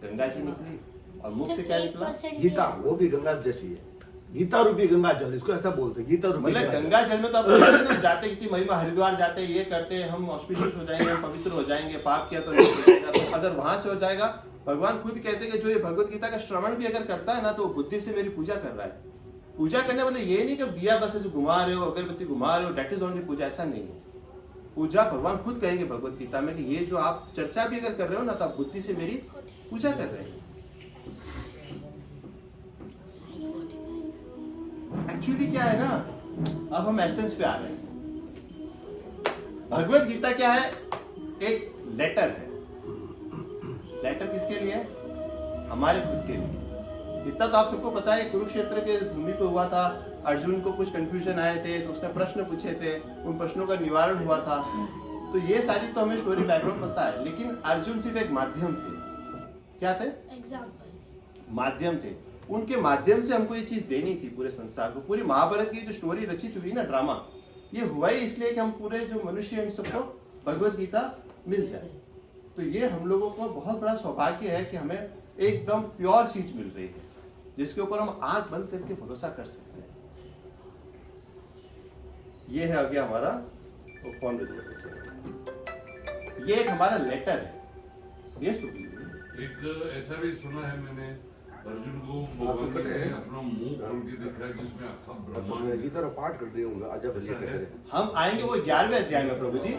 गंगा जी निकली। और मुख से क्या निकला? गीता, वो भी गंगा जैसी है, गीता रूपी गंगा जल, इसको ऐसा बोलते हैं, गीता रूपी मतलब गंगा जल में तो आप जाते कितनी महिमा, हरिद्वार जाते, ये करते, हम ऑस्पिशियस हो जाएंगे, हम पवित्र हो जाएंगे, पाप किया तो नहीं हो जाएगा। तो अगर वहां से हो जाएगा, भगवान खुद कहते हैं कि जो ये भगवत गीता का श्रवण भी अगर करता है ना तो बुद्धि से मेरी पूजा कर रहा है। पूजा करने वाले ये नहीं कि दिया बस ऐसे घुमा रहे हो, अगरबत्ती घुमा रहे हो, डेट इज ओनली पूजा, ऐसा नहीं है। पूजा भगवान खुद कहेंगे भगवत गीता में कि ये जो आप चर्चा भी अगर कर रहे हो ना तो आप बुद्धि से मेरी पूजा कर रहे हैं। एक्चुअली क्या है ना, अब हम एसेंस पे आ रहे हैं। भगवत गीता क्या है? एक लेटर है। लेटर किसके लिए? हमारे खुद के लिए। इतना तो आप सबको पता है, कुरुक्षेत्र के भूमि पे हुआ था, अर्जुन को कुछ कंफ्यूजन आए थे तो उसने प्रश्न पूछे थे, उन प्रश्नों का निवारण हुआ था। तो ये सारी तो हमें स्टोरी बैकग्राउंड पता है, लेकिन अर्जुन सिर्फ एक माध्यम थे। क्या थे? एग्जाम्पल, माध्यम थे। उनके माध्यम से हमको ये चीज देनी थी पूरे संसार को। पूरी महाभारत की जो स्टोरी रचित हुई ना, ड्रामा, ये हुआ ही इसलिए कि हम पूरे जो मनुष्य हैं सबको भगवत गीता मिल जाए। तो ये हम लोगों को बहुत बड़ा सौभाग्य है कि हमें एकदम प्योर चीज मिल रही है, जिसके ऊपर हम आंख बंद करके भरोसा कर सकते हैं। ये है आगे हमारा फोन, ये एक हमारा लेटर है। ये एक ऐसा भी सुना है मैंने, अर्जुन को भगवान ने अपना मुंह खोल के दिखा है जिसमें अखा ब्रह्मांड गीता पाठ कर रही हूँ। अजब, हम आएंगे वो 11वें अध्याय में प्रभु जी।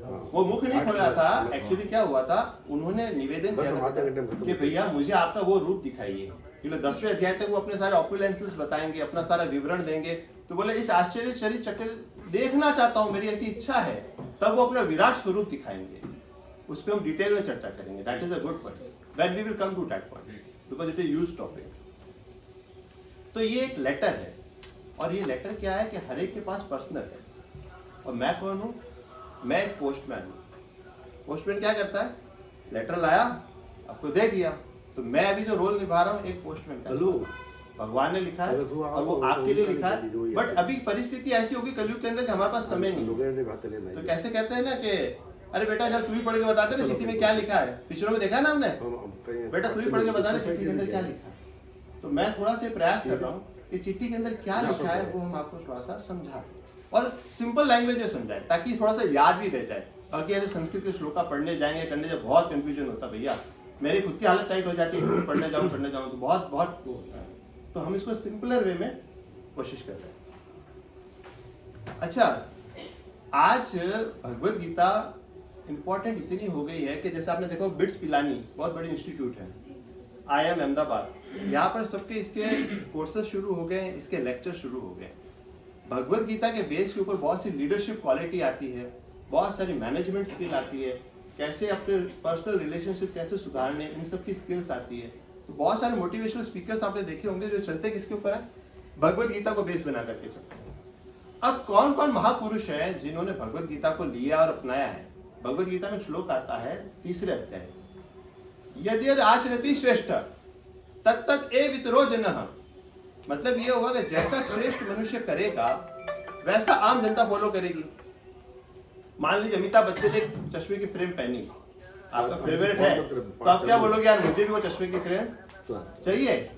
वो मुख नहीं खोला था। एक्चुअली क्या हुआ था, उन्होंने निवेदन किया था कि भैया मुझे आपका वो रूप दिखाइए ये लोग 10वें अध्याय तक वो अपने सारे ऑपुलेंसेस बताएंगे, अपना सारा विवरण देंगे। तो बोले इस आश्चर्यचरित चक्र देखना चाहता हूँ, मेरी ऐसी इच्छा है। तब वो अपना विराट स्वरूप दिखाएंगे, उस पर हम डिटेल में चर्चा करेंगे। That is a good point, when we will come to that point because it is used topic. तो ये एक लेटर है, और ये लेटर क्या है कि हर एक के पास पर्सनल है। और मैं कौन हूँ? मैं एक पोस्टमैन हूँ। पोस्टमैन क्या करता है? लेटर लाया, आपको दे दिया। तो मैं अभी जो रोल निभा रहा हूँ एक पोस्टमैन का, भगवान ने लिखा है और वो आपके लिए लिखा है। बट अभी परिस्थिति ऐसी होगी कलयुग के अंदर कि हमारे पास समय नहीं है। तो कैसे कहते हैं ना कि अरे बेटा जब तू ही पढ़ के बता दे ना चिट्ठी में क्या लिखा है। पिक्चरों में देखा ना हमने, बेटा तू ही पढ़ के बता दे चिट्ठी के अंदर क्या लिखा है। तो मैं थोड़ा सा प्रयास कर रहा हूँ कि चिट्ठी के अंदर क्या लिखा है वो हम आपको थोड़ा सा समझा दें और सिंपल लैंग्वेज में समझाएं, ताकि थोड़ा सा याद भी रह जाए। बाकी ऐसे संस्कृत के श्लोका पढ़ने जाएंगे करने से बहुत कंफ्यूजन होता है भैया। मेरी खुद की हालत टाइट हो जाती है, पढ़ने जाऊँ तो बहुत वो होता है। तो हम इसको सिंपलर वे में कोशिश कर रहे हैं। अच्छा, आज भगवत गीता इम्पोर्टेंट इतनी हो गई है कि जैसे आपने देखो बिट्स पिलानी बहुत बड़ी इंस्टीट्यूट है, IIM अहमदाबाद, यहाँ पर सबके इसके कोर्सेज शुरू हो गए, इसके लेक्चर शुरू हो गए। भगवत गीता के बेस के ऊपर बहुत सी लीडरशिप क्वालिटी आती है, बहुत सारी मैनेजमेंट स्किल आती है, कैसे अपने पर्सनल रिलेशनशिप कैसे सुधारने, इन सब की स्किल्स आती है। तो बहुत सारे मोटिवेशनल स्पीकर्स आपने देखे होंगे जो चलते किसके ऊपर है? भगवत गीता को बेस बना करके चलते हैं। अब कौन कौन महापुरुष हैं जिन्होंने भगवत गीता को लिया और अपनाया है? भगवत गीता में श्लोक आता है 3रे अध्याय, यदि यदि आचरति श्रेष्ठ तत्तत् ए वितरो जनः। मतलब ये हुआ कि जैसा श्रेष्ठ मनुष्य करेगा वैसा आम जनता फॉलो करेगी। मान लीजिए अमिताभ बच्चन ने एक चश्मे की फ्रेम पहनी, आपका फेवरेट है, तो आप क्या बोलोगे? यार मुझे भी वो चश्मे की फ्रेम चाहिए।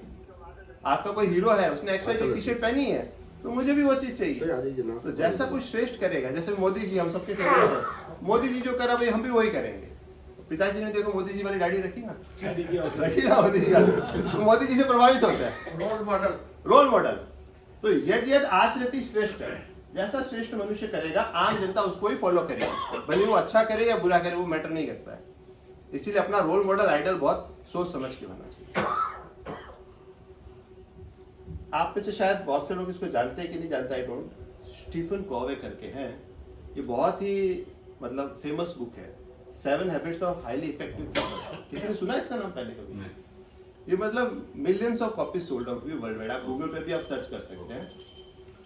आपका कोई हीरो है, उसने XY की टी-शर्ट पहनी है, तो मुझे भी वो चीज चाहिए। तो जैसा कोई श्रेष्ठ करेगा, जैसे मोदी जी हम सबके फेवरेट हैं, मोदी जी जो करा भाई हम भी वही करेंगे। पिताजी ने देखो मोदी जी वाली दाढ़ी रखी ना, रखी ना मोदी जी वाली, तो मोदी जी से प्रभावित होता है, रोल मॉडल। तो यदि यदि आचरति श्रेष्ठ है, जैसा श्रेष्ठ मनुष्य करेगा आम जनता उसको ही फॉलो करेगी, भले वो अच्छा करे या बुरा करे वो मैटर नहीं करता है। इसीलिए अपना रोल मॉडल आइडल बहुत सोच समझ के होना चाहिए। आप में से शायद बहुत से लोग इसको जानते हैं कि नहीं जानते, आई डोंट। स्टीफन कॉवे करके हैं, ये बहुत ही मतलब फेमस बुक है, 7 habits of highly effective people. किसी ने सुना इसका नाम पहले कभी? ये मतलब millions of copy sold out हुई वर्ल्ड वाइड, आप गूगल पे भी आप सर्च कर सकते हैं।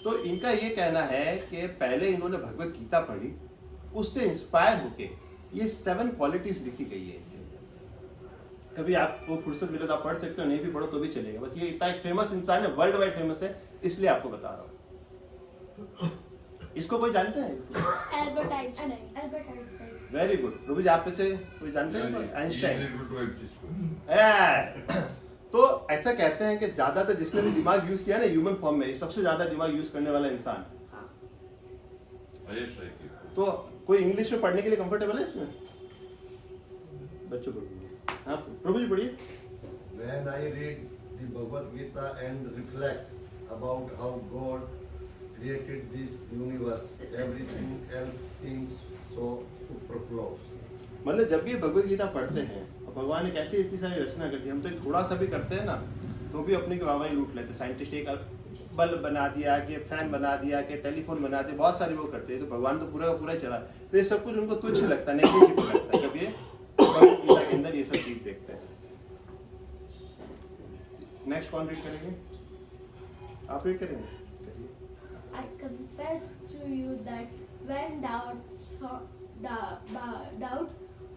तो इनका ये कहना है कि पहले इन्होंने भगवत गीता पढ़ी, उससे इंस्पायर होके ये 7 क्वालिटीज लिखी गई है इनके अंदर। कभी आपको फुर्सत मिले तो आप पढ़ सकते हो, नहीं भी पढ़ो तो भी चलेगा। बस ये इतना एक फेमस इंसान है, वर्ल्ड वाइड फेमस है, इसलिए आपको बता रहा हूँ। इसको कोई जानते हैं? Albert Einstein. Very good. प्रभु जी आप में से कोई जानते हैं? आइंस्टाइन। तो ऐसा कहते हैं कि ज्यादातर जिसने भी दिमाग यूज किया ना ह्यूमन फॉर्म में, सबसे ज्यादा दिमाग यूज करने वाला इंसान। तो कोई इंग्लिश में पढ़ने के लिए कंफर्टेबल है इसमें? बच्चों को हाँ प्रभु जी पढ़िए। When I read the Bhagavad Gita and reflect about how God created this universe, everything else seems so superfluous. मतलब जब भी भगवत गीता पढ़ते हैं और भगवान ने कैसे इतनी सारी रचना कर दी, हम तो थोड़ा सा भी करते हैं ना तो भी अपने को वाहवाही लूट लेते। साइंटिस्ट एक बल्ब बना दिया, कि फैन बना दिया, कि टेलीफोन बना दिया, बहुत सारी वो करते हैं। तो भगवान तो पूरा का पूरा चला, तो ये सब कुछ उनको तुच्छ लगता है, नेगलिजिबल लगता है जब ये भगवत गीता के अंदर ये सब चीज देखते हैं। नेक्स्ट कौन रीड करेंगे? आप रीड करेंगे? I confess to you that when doubts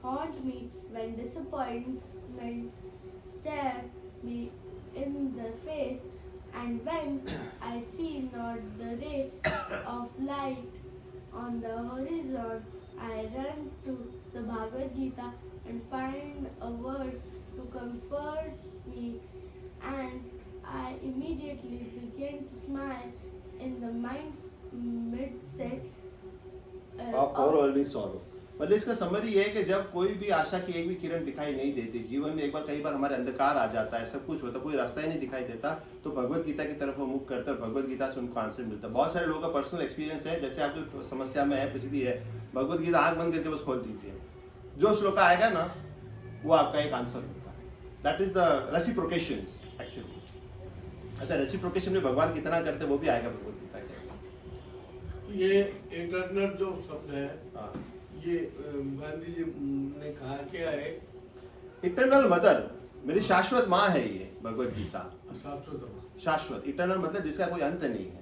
haunt me, when disappointment stare me in the face, and when I see not the ray of light on the horizon, I run to the Bhagavad Gita and find a verse to comfort me, and I immediately begin to smile in the mind's midset of overwhelming sorrow। मतलब इसका summary ये है कि जब कोई भी आशा की एक भी किरण दिखाई नहीं देती, जीवन में एक बार कई बार हमारे अंधकार आ जाता है, सब कुछ होता है, कोई रास्ता ही नहीं दिखाई देता, तो भगवत गीता की तरफ वो मुख करते हैं, भगवत गीता से उनको आंसर मिलता है। बहुत सारे लोगों का पर्सनल एक्सपीरियंस है, जैसे आपको समस्या में है, कुछ भी है, भगवत गीता आंख बंद करके बस खोल दीजिए, जो श्लोक आएगा ना वो आपका एक आंसर होता है। That is the reciprocations. Actually. अच्छा, रेसिप्रोकेशन में भगवान कितना करते वो भी आएगा भगवद गीता के। ये इटरनल जो शब्द है, ये गांधी जी ने कहा क्या है? इटर्नल मदर, मेरी शाश्वत माँ है ये भगवद गीता। शाश्वत, इटर्नल मतलब जिसका कोई अंत नहीं है।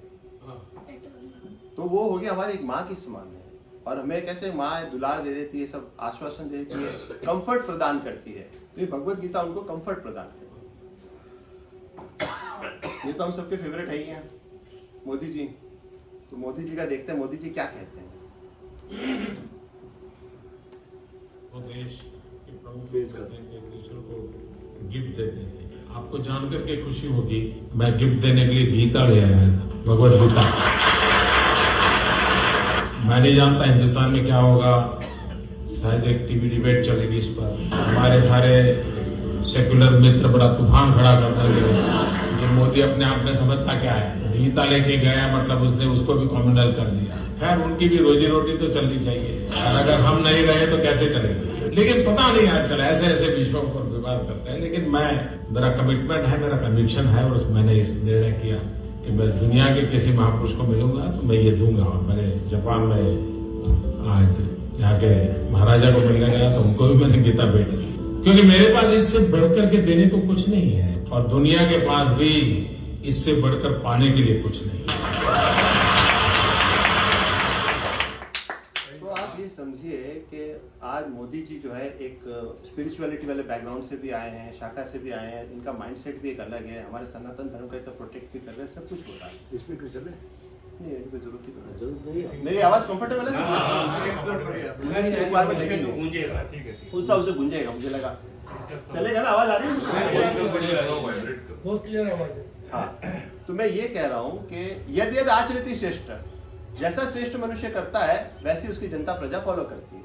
तो वो हो गया हमारी एक माँ की समान है, और हमें कैसे माँ दुलार दे देती है, सब आश्वासन दे देती है, कंफर्ट प्रदान करती है। तो ये भगवद गीता उनको कंफर्ट प्रदान करती है। ये तो हम सबके फेवरेट है ही हैं, मोदी जी। तो मोदी जी का देखते हैं मोदी जी क्या कहते हैं। वो देश के प्रमुख कहते हैं कि एक दूसरे को गिफ्ट देते हैं। आपको जानकर के खुशी होगी, मैं गिफ्ट देने के लिए गीता ले आया था, भगवद गीता। मैं नहीं जानता हिंदुस्तान में क्या होगा, शायद एक टीवी डिबेट चलेगी इस पर। हमारे सारे सेकुलर मित्र बड़ा तूफान खड़ा कर देंगे कि मोदी अपने आप में समझता क्या है, गीता लेके गया मतलब उसने उसको भी कॉम्युनल कर दिया। खैर, उनकी भी रोजी रोटी तो चलनी चाहिए, और अगर हम नहीं रहे तो कैसे चलेगी। लेकिन पता नहीं आजकल ऐसे ऐसे विषयों पर विवाद करते हैं। लेकिन मेरा कमिटमेंट है, मेरा कन्विक्शन है, और मैंने इस निर्णय किया कि मैं दुनिया के किसी महापुरुष को मिलूंगा तो मैं ये दूंगा। और मैंने जापान में आज जाके महाराजा को मिलने गया तो उनको भी मैंने गीता भेंट की, क्योंकि मेरे पास इससे बढ़कर के देने को कुछ नहीं है, और दुनिया के पास भी इससे बढ़कर पाने के लिए कुछ नहीं। तो आप ये समझिए कि आज मोदी जी जो है एक स्पिरिचुअलिटी वाले बैकग्राउंड से भी आए हैं, शाखा से भी आए हैं, इनका माइंडसेट भी एक अलग है, हमारे सनातन धर्म का इतना प्रोटेक्ट भी कर रहे हैं, सब कुछ हो रहा है। इसमें कुछ चले नहीं, इनको जरूरत नहीं है। मेरी आवाज कंफर्टेबल है? उनसा उसे गूंजेगा, मुझे लगा चलेगा ना, आवाज आ रही है? बहुत क्लियर आवाज है। हाँ, तो मैं ये कह रहा हूँ कि यदि यदि आचरित श्रेष्ठ, जैसा श्रेष्ठ मनुष्य करता है वैसी उसकी जनता प्रजा फॉलो करती है।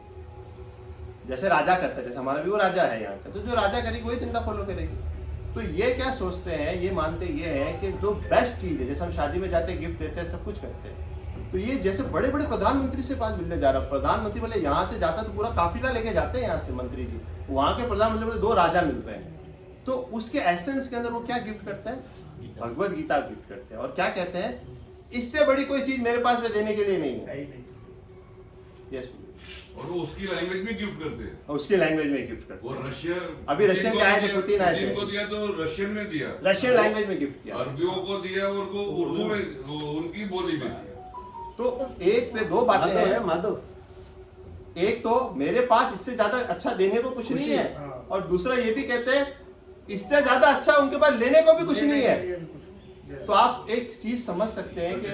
जैसे राजा करता है, जैसे हमारा भी वो राजा है यहाँ का, तो जो राजा करेगी वही जनता फॉलो करेगी। तो ये क्या सोचते हैं, ये मानते ये हैं कि जो बेस्ट चीज है, जैसे हम शादी में जाते हैं गिफ्ट देते हैं, सब कुछ करते हैं, तो ये जैसे बड़े बड़े प्रधानमंत्री से पास मिलने जा रहा, प्रधानमंत्री बोले यहाँ से जाता तो पूरा काफिला लेके जाते हैं यहाँ से मंत्री जी, वहाँ के प्रधानमंत्री बोले 2 राजा मिल रहे हैं, तो उसके एसेंस के अंदर वो क्या गिफ्ट करते हैं? भगवद गीता गिफ्ट करते हैं। और क्या कहते हैं, इससे बड़ी कोई चीज मेरे पास में देने के लिए नहीं है। यस, और वो उसकी लैंग्वेज में गिफ्ट करते हैं, उसकी लैंग्वेज में गिफ्ट करते हैं। वो रशिया, अभी रशियन के आए थे, पुतिन आए थे, को दिया तो रशियन में दिया, रशियन लैंग्वेज में गिफ्ट किया, अरबियों को दिया और को उर्दू में, उनकी बोली में दिया। तो एक पे 2 बातें हैं माधव। एक तो मेरे पास इससे ज्यादा अच्छा देने को कुछ नहीं है, और दूसरा ये भी कहते हैं इससे ज्यादा अच्छा उनके पास लेने को भी कुछ नहीं है। तो आप एक चीज समझ सकते हैं कि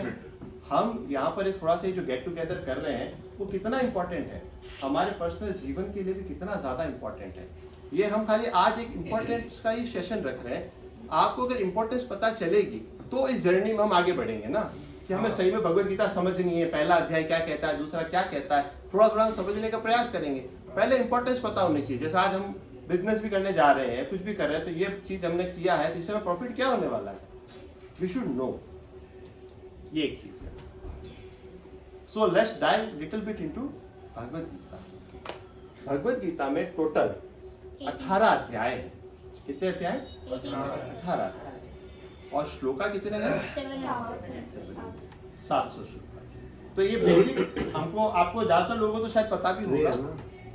हम यहाँ पर थोड़ा सा जो गेट टुगेदर कर रहे हैं वो कितना इंपॉर्टेंट है, हमारे पर्सनल जीवन के लिए भी कितना ज्यादा इंपॉर्टेंट है। ये हम खाली आज एक इम्पोर्टेंस का ही सेशन रख रहे हैं। आपको अगर इम्पोर्टेंस पता चलेगी तो इस जर्नी में हम आगे बढ़ेंगे ना, कि हमें सही में भगवद गीता समझनी है, पहला अध्याय क्या कहता है, दूसरा क्या कहता है, थोड़ा थोड़ा हम समझने का प्रयास करेंगे। पहले इंपॉर्टेंस पता होनी चाहिए। जैसे आज हम बिजनेस भी करने जा रहे हैं, कुछ भी कर रहे हैं, तो ये चीज हमने किया है, तो इससे हमें प्रॉफिट क्या होने वाला है, वी शुड नो। ये एक चीज है। So let's dive little bit into Bhagavad Gita. Bhagavad Gita में टोटल 18 अध्याय है। कितने अध्याय? 18 अध्याय। और श्लोका कितने हैं? 700 श्लोक। तो ये बेसिक हमको, आपको ज्यादातर लोगों को तो शायद पता भी होगा,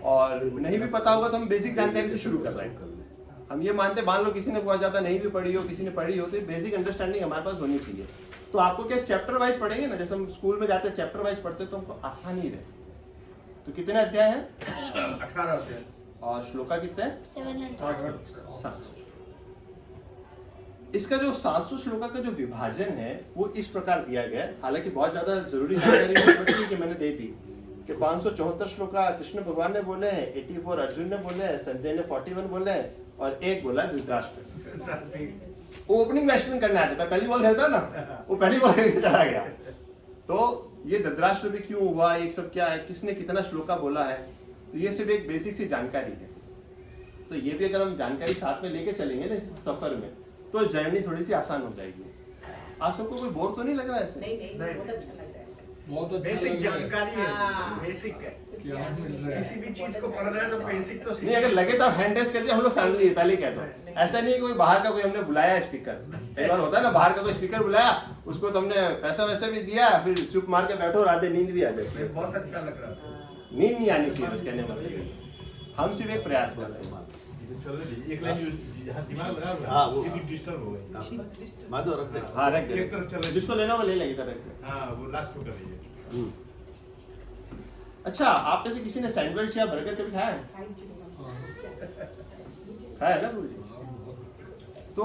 और नहीं भी पता होगा तो हम बेसिक जानकारी से शुरू कर रहे हैं। हम ये मानते, मान लो किसी ने बहुत ज्यादा नहीं भी पढ़ी हो, किसी ने पढ़ी हो, तो बेसिक अंडरस्टैंडिंग हमारे पास होनी चाहिए। तो आपको क्या चैप्टर वाइज पढ़ेंगे ना, जैसे हम स्कूल में जाते हैं चैप्टर वाइज पढ़ते तो हमको आसानी रहती। तो कितने अध्याय हैं? 18 अध्याय। और श्लोका कितने हैं? 700। इसका जो 700 श्लोका का जो विभाजन है वो इस प्रकार दिया गया है। हालांकि बहुत ज्यादा जरूरी जानकारी कि मैंने दे दी कि 574 श्लोका कृष्ण भगवान ने बोले हैं, 84 अर्जुन ने बोले हैं, संजय ने 41 बोले हैं, और 1 बोला धृतराष्ट्र। वो ओपनिंग में एक्सप्लेन करने आते, पहली बॉल खेलता ना, वो पहली बॉल खेल के चला गया। तो ये धृतराष्ट्र भी क्यों हुआ, ये सब क्या है, किसने कितना श्लोका बोला है, तो ये सिर्फ एक बेसिक सी जानकारी है। तो ये भी अगर हम जानकारी साथ में लेके चलेंगे ना सफर में, तो जर्नी थोड़ी सी आसान हो जाएगी। आप सबको कोई बोर तो नहीं लग रहा है ऐसे? नहीं, बहुत अच्छा लग रहा है। बहुत अच्छा बेसिक लग रहा है। जानकारी है, हाँ। बेसिक है। क्या मिल रहा है? किसी भी चीज को पढ़ रहे हैं तो बेसिक तो नहीं, अगर लगे तो आप हैंड रेस कर दिया, हम लोग फैमिली पहले ही कहते हैं। ऐसा नहीं है कोई बाहर का कोई हमने बुलाया स्पीकर, कई बार होता है ना बाहर का कोई स्पीकर बुलाया, उसको तो हमने पैसा वैसा भी दिया, फिर चुप मार के बैठो, रात में नींद भी आ जाती है। बहुत अच्छा लग रहा था। नींद नहीं आनी चाहिए, बस कहने मतलब हम सिर्फ एक प्रयास कर रहे हैं। एक लाइन जो जहाँ दिमाग लगा हुआ है, हाँ, वो- ये भी डिस्टर्ब हो गई। माधव रख दे। हाँ रख एक तरफ चल दे, रही जिसको लेना वो ले लेगी, इधर रख दे। हाँ, वो लास्ट में कर रही है। अच्छा, आप में से किसी ने सैंडविच या बर्गर कभी खाया है? खाया है ना गुरु जी? तो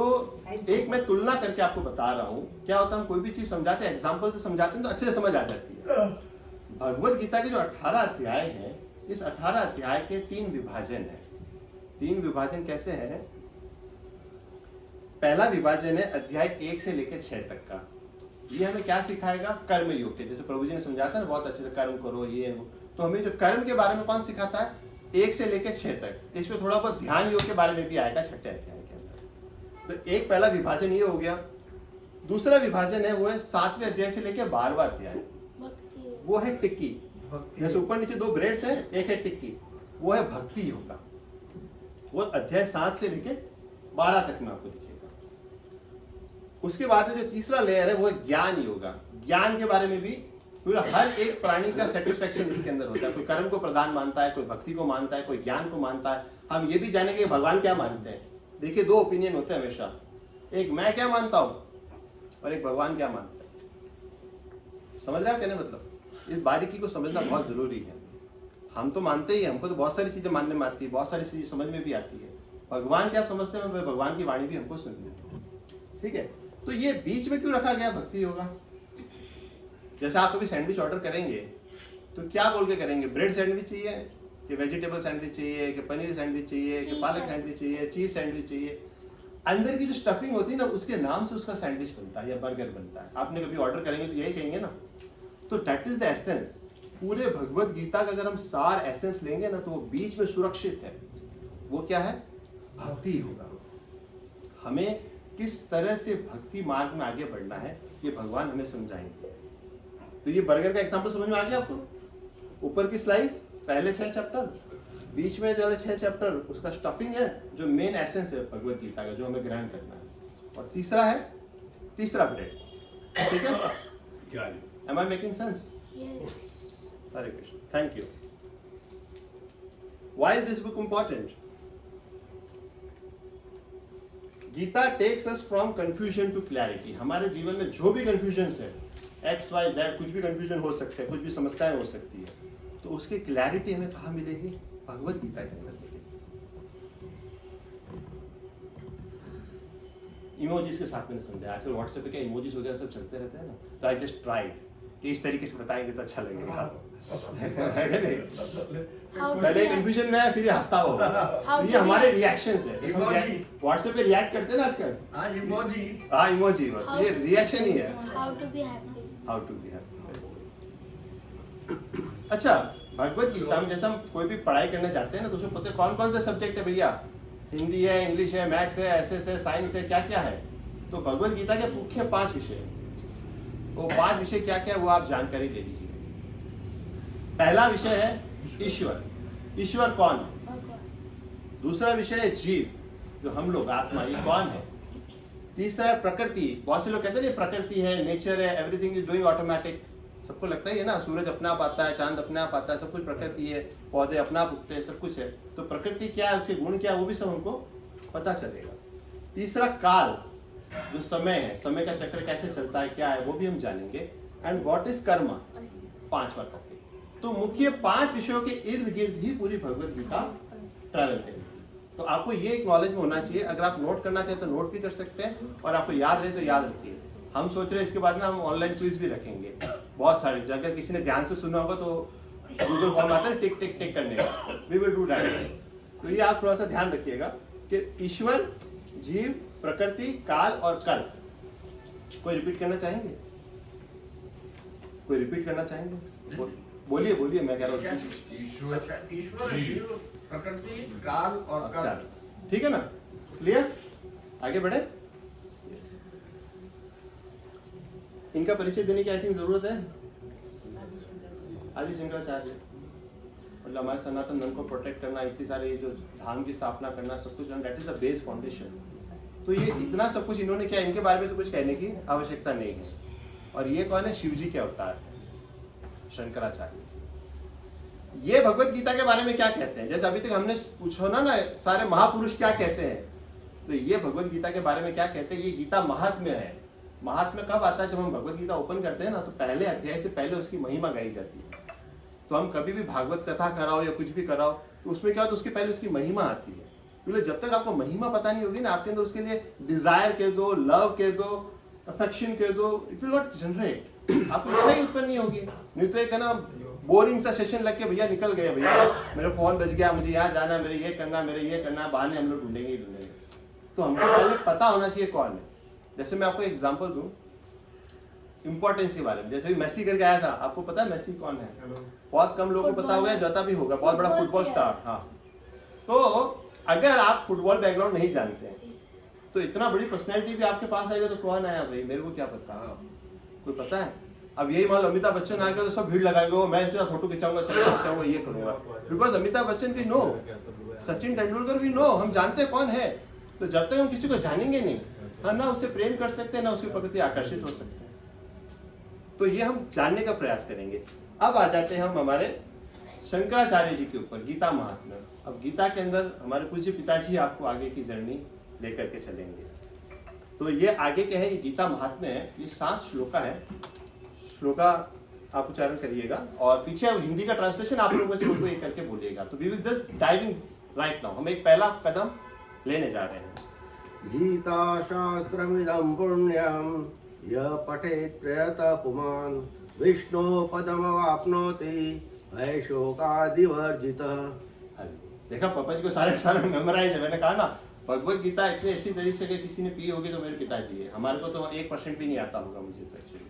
एक मैं तुलना करके आपको बता रहा हूँ, क्या होता है हम कोई भी चीज समझाते हैं, एग्जाम्पल से समझाते हैं तो अच्छे से समझ आ जाती है। भगवत गीता के जो 18 अध्याय हैं, इस 18 अध्याय के 3 विभाजन हैं। 3 विभाजन कैसे हैं? पहला विभाजन है अध्याय 1 से लेकर 6 तक का। ये हमें क्या सिखाएगा? कर्म योग के, जैसे प्रभु जी ने समझाया था ना बहुत अच्छे से, कर्म करो ये वो। तो हमें जो कर्म के बारे में कौन सिखाता है? 1 से लेकर 6 तक। इसमें थोड़ा बहुत ध्यान योग के बारे में भी आएगा 6ठे अध्याय के अंदर। तो एक पहला विभाजन ये हो गया। दूसरा विभाजन है वो है 7वें अध्याय से लेकर 12वां अध्याय, वो है टिक्की। जैसे ऊपर नीचे 2 ब्रेड्स हैं, एक है टिक्की, वो है भक्ति योग का। वो अध्याय 7 से लेकर 12 तक में आपको दिखेगा। उसके बाद में जो तीसरा लेयर है वो है ज्ञान योगा। ज्ञान के बारे में भी हर एक प्राणी का सेटिस्फेक्शन इसके अंदर होता है। कोई कर्म को प्रधान मानता है, कोई भक्ति को मानता है, कोई ज्ञान को मानता है। हम ये भी जानेंगे भगवान क्या मानते हैं। देखिए 2 ओपिनियन होते हैं हमेशा, एक मैं क्या मानता हूं और एक भगवान क्या मानता है। समझ रहे हैं कहने मतलब? इस बारीकी को समझना बहुत जरूरी है। हम तो मानते ही हैं, हमको तो बहुत सारी चीजें मानने में आती है, बहुत सारी चीजें समझ में भी आती है। भगवान क्या समझते हैं, भगवान की वाणी भी हमको सुननी है। ठीक है, तो ये बीच में क्यों रखा गया भक्ति योगा? जैसे आप कभी सैंडविच ऑर्डर करेंगे तो क्या बोल के करेंगे? ब्रेड सैंडविच चाहिए कि वेजिटेबल सैंडविच चाहिए कि पनीर सैंडविच चाहिए कि पालक सैंडविच चाहिए, चीज सैंडविच चाहिए। अंदर की जो स्टफिंग होती है ना, उसके नाम से उसका सैंडविच बनता है या बर्गर बनता है। आपने कभी ऑर्डर करेंगे तो यही कहेंगे ना। तो दैट इज द एसेंस। पूरे भगवत गीता का अगर हम सार एसेंस लेंगे ना, तो वो बीच में सुरक्षित है। वो क्या है? भक्ति होगा। हमें किस तरह से भक्ति मार्ग में आगे बढ़ना है, ये भगवान हमें समझाएंगे। तो ये बर्गर का एग्जांपल समझ में आ गया आपको? ऊपर की स्लाइस पहले 6 चैप्टर, बीच में जो 6 चैप्टर उसका स्टफिंग है, जो मेन एसेंस है भगवत गीता का, जो हमें ग्रहण करना है। और तीसरा है तीसरा ब्रेड। ठीक है? Am I making sense? Yes. Hare Krishna. Thank you. Why is this book important? Gita takes us from confusion to clarity. हमारे जीवन में जो भी confusions है, X, Y, Z, कुछ भी confusion हो सकते हैं, कुछ भी समस्याएं हो सकती है, तो उसकी clarity हमें कहाँ मिलेगी? भगवत गीता के अंदर मिलेगी। इमोजीज के साथ मैंने समझाया। आजकल व्हाट्सएप पे क्या इमोजीज वगैरह सब चलते रहते हैं ना, तो आई जस्ट ट्राइड कि इस तरीके से बताएंगे तो अच्छा लगेगा। है कि नहीं? पहले कंफ्यूजन में है, फिर ये हंसता होगा। तो ये हमारे रिएक्शंस है। व्हाट्सएप पे रिएक्ट करते हैं ना आजकल। हाँ इमोजी बस, ये रिएक्शन ही है। How to be happy. How to be happy. अच्छा, भगवत गीता में जैसे हम कोई भी पढ़ाई करने जाते हैं ना, तो उसमें पता है कौन कौन से सब्जेक्ट है भैया? हिंदी है, इंग्लिश है, मैथ्स है, एसएस है, साइंस है, क्या क्या है। तो भगवत गीता के मुख्य 5 विषय हैं। वो 5 विषय क्या क्या है वो आप जानकारी ले लीजिए। पहला विषय है ईश्वर। ईश्वर कौन है? दूसरा विषय है जीव, जो हम लोग आत्मा, ये कौन है? तीसरा है प्रकृति। बहुत से लोग कहते हैं ना प्रकृति है, नेचर है, एवरीथिंग इज डूइंग ऑटोमेटिक। सबको लगता ही है ना, सूरज अपने आप आता है, चांद अपने आप आता है, सब कुछ प्रकृति है, पौधे अपने आप उगते हैं, सब कुछ है। तो प्रकृति क्या है, उसके गुण क्या है, वो भी सब हमको पता चलेगा। तीसरा काल, जो समय है, समय का चक्र कैसे चलता है, क्या है, वो भी हम जानेंगे। एंड व्हाट इज कर्मा, 5वां टॉपिक। तो मुख्य 5 विषयों के इर्द गिर्द ही पूरी भगवत गीता ट्रैवल करेगी। तो आपको ये एक नॉलेज में होना चाहिए। अगर आप नोट करना चाहें तो नोट भी कर सकते हैं, और आपको याद रहे तो याद रखिए। हम सोच रहे हैं इसके बाद ना हम ऑनलाइन क्विज भी रखेंगे बहुत सारे। अगर किसी ने ध्यान से सुना होगा तो गूगल फॉर्म आता है टिक टिक टिक करने का, वी विल डू दैट। तो ये आप थोड़ा सा ध्यान रखिएगा कि ईश्वर, जीव, प्रकृति, काल और कर्म। कोई रिपीट करना चाहेंगे? कोई रिपीट करना चाहेंगे? बोलिए बोलिए, मैं कह रहा हूँ। ईश्वर, जीव, प्रकृति, काल और कर्म। ठीक है ना? क्लियर? आगे बढ़े। इनका परिचय देने की आई थिंक जरूरत है। आदि शंकराचार्य, मतलब हमारे सनातन धर्म को प्रोटेक्ट करना, इतनी सारी जो धाम की स्थापना करना, सब कुछ, that is the base foundation. तो ये इतना सब कुछ इन्होंने किया, इनके बारे में तो कुछ कहने की आवश्यकता नहीं है। और ये कौन है? शिव जी के अवतार है शंकराचार्य जी। ये भगवत गीता के बारे में क्या कहते हैं? जैसे अभी तक हमने पूछो ना सारे महापुरुष क्या कहते हैं, तो ये भगवत गीता के बारे में क्या कहते हैं? ये गीता महात्म्य है। महात्म्य कब आता है? जब हम भगवत गीता ओपन करते हैं ना, तो पहले अध्याय से पहले उसकी महिमा गाई जाती है। तो हम कभी भी भागवत कथा कराओ या कुछ भी कराओ, तो उसमें क्या होता है? उसके पहले उसकी महिमा आती है। क्योंकि जब तक आपको महिमा पता नहीं होगी ना, आपके अंदर उसके लिए डिजायर कह दो, लव कह दो, अफेक्शन कह दो, इट विल नॉट जनरेट। आपको इच्छा ही उत्पन्न नहीं होगी। नहीं तो एक है ना बोरिंग सा सेशन लग के भैया निकल गए, भैया मेरा फोन बज गया, मुझे यहाँ जाना, मेरे ये करना, मेरे ये करना, बहाने हम लोग ढूंढेंगे ही ढूंढेंगे। तो हमको पहले पता होना चाहिए कौन है। जैसे मैं आपको एग्जांपल दूं इंपॉर्टेंस के बारे में, जैसे भी मेसी करके आया था, आपको पता है मेसी कौन है? बहुत कम लोगों को पता होगा, जाता भी होगा, बहुत बड़ा फुटबॉल स्टार। हाँ, तो अगर आप फुटबॉल बैकग्राउंड नहीं जानते हैं, तो इतना बड़ी पर्सनैलिटी भी आपके पास आएगा तो कौन आया भाई, मेरे को क्या पता? कोई पता है? अब यही मान लो अमिताभ बच्चन आ गया तो सब भीड़ लगाएंगे, मैं इसका फोटो खिंचाऊंगा, सेल्फी खिंचाऊंगा, ये करूंगा। बिकॉज अमिताभ बच्चन भी नो, सचिन तेंदुलकर भी नो, हम जानते कौन है। तो जब तक हम किसी को जानेंगे नहीं, हम ना उससे प्रेम कर सकते हैं, ना उसके प्रति आकर्षित हो सकते हैं। तो ये हम जानने का प्रयास करेंगे। अब आ जाते हैं हम हमारे शंकराचार्य जी के ऊपर, गीता महात्म्य। अब गीता के अंदर हमारे पूज्य पिताजी आपको आगे की जर्नी लेकर के चलेंगे। तो ये आगे के है, ये गीता महात्म्य है, ये 7 श्लोका है। श्लोका आप उच्चारण करिएगा और पीछे हिंदी का ट्रांसलेशन आप लोगों से एक करके बोलिएगा। तो we will just diving right now. हम एक पहला कदम लेने जा रहे हैं। गीता शास्त्रमिदं पुण्यं यः पठेत् प्रयतः पुमान् विष्णु पदमवाप्नोति भयशोकादिवर्जितः। देखा पापा जी को सारे मेमोराइज है। मैंने कहा ना भगवत गीता इतनी अच्छी तरीके से किसी ने पी होगी तो मेरे पिताजी है। हमारे को तो 1% भी नहीं आता होगा मुझे तो एक्चुअली।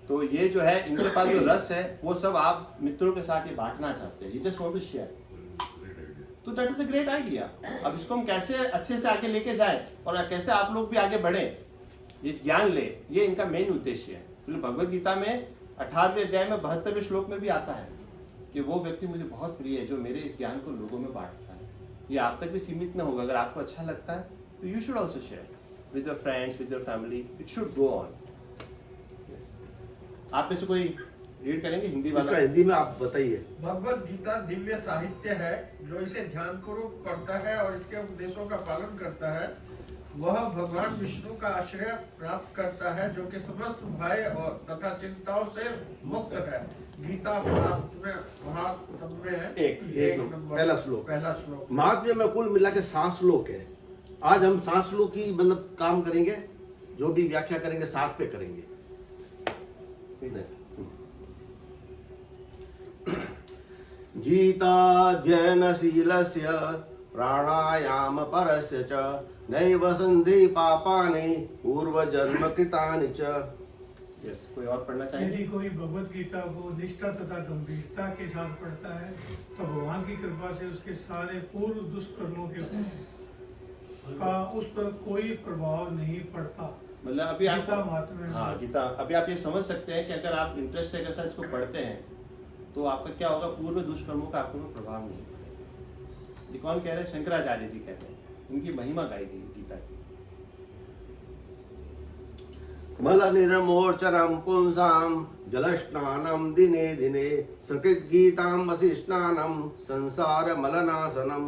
तो ये जो है इनके पास जो रस है वो सब आप मित्रों के साथ ये बांटना चाहते हैं। ये जस्ट वांट टू शेयर। तो that is a great idea. अब इसको हम कैसे अच्छे से आगे लेके जाए और कैसे आप लोग भी आगे बढ़े, ये ज्ञान ले, ये इनका मेन उद्देश्य है। तो भगवत गीता में 18वें अध्याय में 72वें श्लोक में भी आता है कि वो व्यक्ति मुझे बहुत प्रिय है जो मेरे इस ज्ञान को लोगों में बांटता है। ये आप तक भी सीमित न होगा। अगर आपको अच्छा लगता है तो you should also share with your friends, with your family. It should go on. आप में से कोई रीड करेंगे हिंदी वाला? इसका हिंदी में आप बताइए। भगवत गीता दिव्य साहित्य है। जो इसे ध्यानपूर्वक पढ़ता है और इसके उपदेशों का पालन करता है वह भगवान विष्णु का आश्रय प्राप्त करता है, जो कि समस्त भय और तथा चिंताओं से मुक्त है। गीता महात्म्य है एक पहला श्लोक। पहला श्लोक महात्म्य में कुल मिला के 7 श्लोक है। आज हम 7 श्लोक की मतलब काम करेंगे, जो भी व्याख्या करेंगे 7 पे करेंगे। गीताध्ययनशीलस्य प्राणायाम परस्य च नैव संधि पापानि पूर्वजन्म कृतानि च। यस, कोई और पढ़ना चाहिए? यदि कोई भगवत गीता को निष्ठा तथा गंभीरता के साथ पढ़ता है तो भगवान की कृपा से उसके सारे पूर्व दुष्कर्मों के का उस पर कोई प्रभाव नहीं पड़ता। मतलब अभी आप गीता महात्म्य। हाँ गीता, अभी आप ये समझ सकते हैं कि अगर आप इंटरेस्ट के साथ इसको पढ़ते हैं तो आपका क्या होगा, पूर्व दुष्कर्मों का आपको कोई प्रभाव नहीं पड़ेगा। ये कौन कह रहे हैं? शंकराचार्य जी कह रहे हैं। उनकी महिमा गाई गई गीता की। मल निर्मोचनम पुंसाम जल स्नानम दिने दिने सकृत गीताम वसी स्नानम संसार मलनाशनम।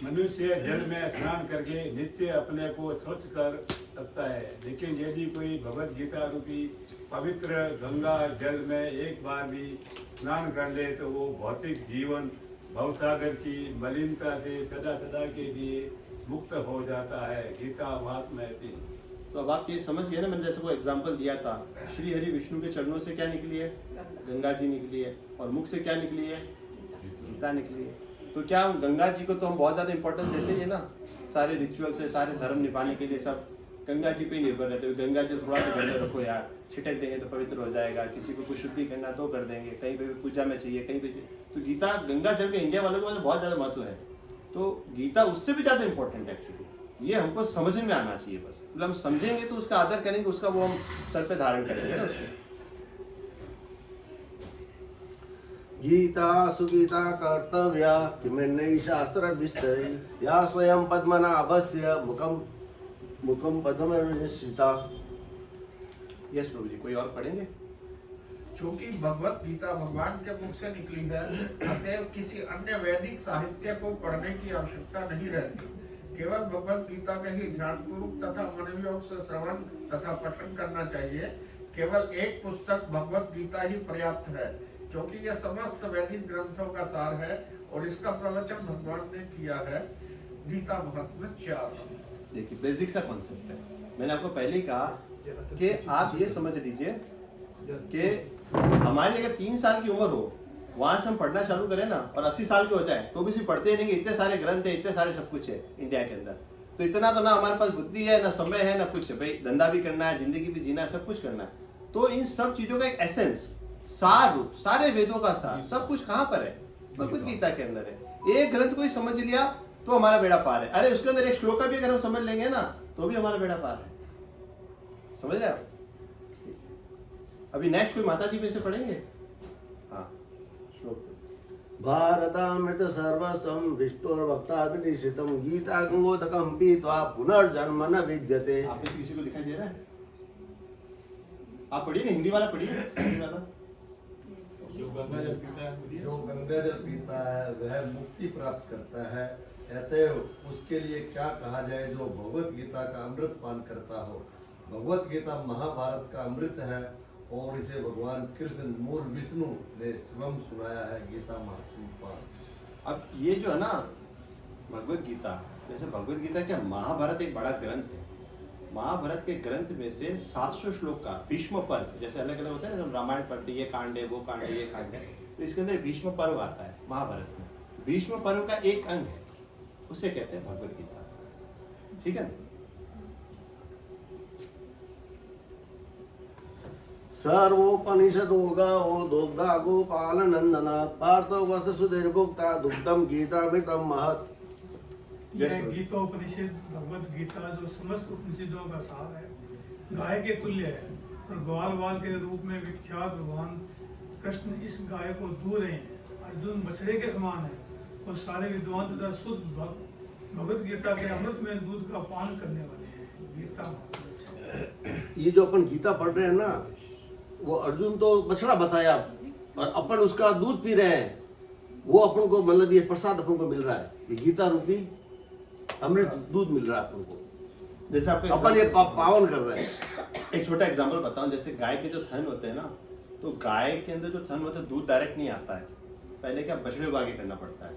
मनुष्य जल में स्नान करके नित्य अपने को स्वच्छ कर सकता है, लेकिन यदि कोई भगवत गीता रूपी पवित्र गंगा जल में एक बार भी स्नान कर ले तो वो भौतिक जीवन भवसागर की मलिनता से सदा सदा के लिए मुक्त हो जाता है। गीता महात्म्य 3। तो अब आप ये समझ गए ना, मैंने जैसे वो एग्जांपल दिया था, श्री हरि विष्णु के चरणों से क्या निकली है? गंगा जी निकली है। और मुख से क्या निकली है? गीता निकली है। तो क्या हम गंगा जी को तो हम बहुत ज़्यादा इंपॉर्टेंस देते हैं ना, सारे रिचुअल से, सारे धर्म निभाने के लिए सब गंगा जी पे ही निर्भर रहते हुए, गंगा जी थोड़ा सा गंगा रखो यार, छिटक देंगे तो पवित्र हो जाएगा, किसी को कुछ शुद्धि करना तो कर देंगे, कहीं पे भी पूजा में चाहिए, कहीं पे चाहिए। तो गीता गंगा जल के इंडिया वालों के पास बहुत ज़्यादा महत्व है। तो गीता उससे भी ज़्यादा इंपॉर्टेंट है एक्चुअली। ये हमको समझ में आना चाहिए बस। मतलब हम समझेंगे तो उसका आदर करेंगे, उसका वो हम सर पे धारण करेंगे ना उसको। गीता सुगीता कर्तव्या किमन्यैः शास्त्र विस्तरे या स्वयं पद्मनाभस्य मुखम पद्मनिश्चिता। यस प्रभु जी, कोई और पढ़ेंगे? चूंकि भगवत गीता भगवान के मुख से निकली है, अतएव किसी अन्य वैदिक साहित्य को पढ़ने की आवश्यकता नहीं रहती। केवल भगवत गीता का ही ध्यानपूर्वक तथा मनोयोग से श्रवण तथा पठन करना चाहिए। केवल एक पुस्तक भगवत गीता ही पर्याप्त है, क्योंकि यह समस्त वैदिक ग्रंथों का सार है और इसका प्रवचन भगवान ने किया है। गीता महात्म्य 4। देखिए, बेसिक सा कॉन्सेप्ट है। मैंने आपको पहले ही कहा कि आप ये समझ लीजिए कि हमारी अगर 3 साल की उम्र हो, वहां से हम पढ़ना चालू करें ना, और 80 साल के हो जाए तो भी सिर्फ पढ़ते ही नहीं। इतने सारे ग्रंथ है, इतने सारे सब कुछ है इंडिया के अंदर, तो इतना तो ना हमारे पास बुद्धि है, ना समय है, ना कुछ है। भाई धंधा भी करना है, जिंदगी भी जीना है, सब कुछ करना है। तो इन सब चीजों का एक एसेंस, सार रूप, सारे वेदों का सार, सब कुछ कहाँ पर है? भगवत गीता के अंदर है। एक ग्रंथ को ही समझ लिया तो हमारा बेड़ा पार है। अरे उसके अंदर एक श्लोक भी अगर हम समझ लेंगे ना, तो भी हमारा बेड़ा पार है। समझ रहे आप? अभी नेक्स्ट कोई माता जी में से पढ़ेंगे? हाँ, श्लोक। भारतामृत सर्वस्वं विष्णुर्भक्ताग्निशितं गीता गंगोदकं पीत्वा पुनर्जन्म न विद्यते। आप में से किसी को दिखाई दे रहा है? आप पढ़िए ना, हिंदी वाला पढ़िए, हिंदी वाला। जो गंगा जल पीता है वह मुक्ति प्राप्त करता है, अतएव उसके लिए क्या कहा जाए जो भगवत गीता का अमृत पान करता हो। भगवत गीता महाभारत का अमृत है और इसे भगवान कृष्ण मूल विष्णु ने स्वयं सुनाया है। गीता महात्म्य 5। अब ये जो है ना भगवत गीता, जैसे भगवत गीता क्या, महाभारत एक बड़ा ग्रंथ है। महाभारत के ग्रंथ में से 700 श्लोक का भीष्म पर्व, जैसे अलग अलग होता है ना, जब रामायण पढ़ते ये कांड है, वो कांड है, ये कांड है, तो इसके अंदर भीष्म पर्व आता है महाभारत में। भीष्म पर्व का एक अंग है, उसे कहते हैं भगवत गीता। ठीक है ना? सर्वोपनिषदो गावो दुग्धा गोपाल नंदन पार्थ वसुधैर्भुक्ता दुग्धम गीतामृतम महत्। यह गीतोपनिषद भगवत गीता जो समस्त उपनिषदों का सार है, गाय के तुल्य है और ग्वाल वाल के रूप में विख्यात भगवान कृष्ण इस गाय को दूह रहे हैं। अर्जुन बछड़े के समान है और सारे विद्वान तथा शुद्ध भगवत गीता के अमृत में दूध का पान करने वाले हैं। गीता ये जो अपन गीता पढ़ रहे हैं ना, वो अर्जुन तो बछड़ा बताया और अपन उसका दूध पी रहे हैं। वो अपन को मतलब ये प्रसाद अपन को मिल रहा है, ये गीता रूपी अमृत दूध मिल रहा है अपन को, जैसे आपको अपन ये पावन कर रहे हैं। एक छोटा एग्जांपल बताऊं, जैसे गाय के जो थन होते हैं ना, तो गाय के अंदर जो थन होते हैं दूध डायरेक्ट नहीं आता है, पहले क्या बछड़े को आगे करना पड़ता है।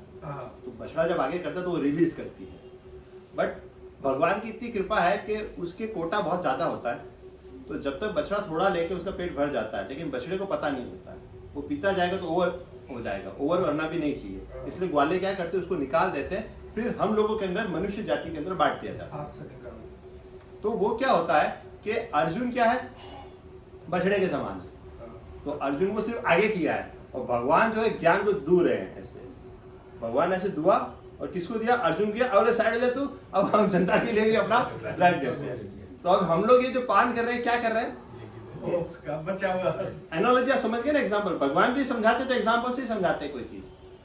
तो बछड़ा जब आगे करता है तो वो रिलीज करती है। बट भगवान की इतनी कृपा है कि उसके कोटा बहुत ज्यादा होता है, तो जब तक बछड़ा थोड़ा लेके उसका पेट भर जाता है, लेकिन बछड़े को पता नहीं होता है, वो पीता जाएगा तो ओवर हो जाएगा। ओवर करना भी नहीं चाहिए, इसलिए ग्वाले क्या करते हैं, उसको निकाल देते हैं, फिर हम लोगों के अंदर, मनुष्य जाति के अंदर बांट दिया जाता है। तो वो क्या होता है कि अर्जुन क्या है, बछड़े के समान है, तो अर्जुन को सिर्फ आगे किया है और भगवान जो है ज्ञान को दूर है। ऐसे भगवान ऐसे दुआ और किसको दिया, अर्जुन किया, अगले साइड ले तू, अब हम जनता के लिए भी अपना लाइफ देते हैं। तो अब हम लोग ये जो पान कर रहे हैं, क्या कर रहे हैं, बचा हुआ एनालॉजी आप समझ गए ना, एग्जाम्पल। भगवान भी समझाते तो एग्जाम्पल से समझाते कोई चीज,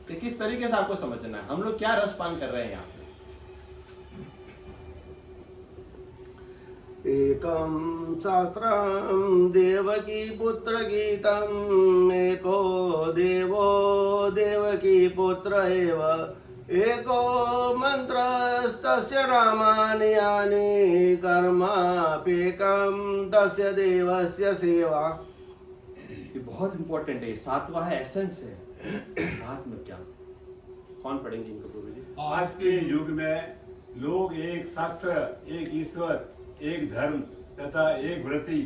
तो किस तरीके से आपको समझना है, हम लोग क्या रस पान कर रहे हैं यहाँ पे। एकं शास्त्रं देवकी पुत्र गीतम् एको देवो देवकी पुत्र एव एको मंत्रस्तस्य नामानि यानि कर्माप्येकं तस्य देवस्य सेवा। ये बहुत इंपॉर्टेंट है, 7वां है, एसेंस है महात्म्य क्या। कौन पढ़ेंगे इनको प्रभु जी? आज के युग में लोग एक शास्त्र, एक ईश्वर, एक धर्म तथा एक व्रति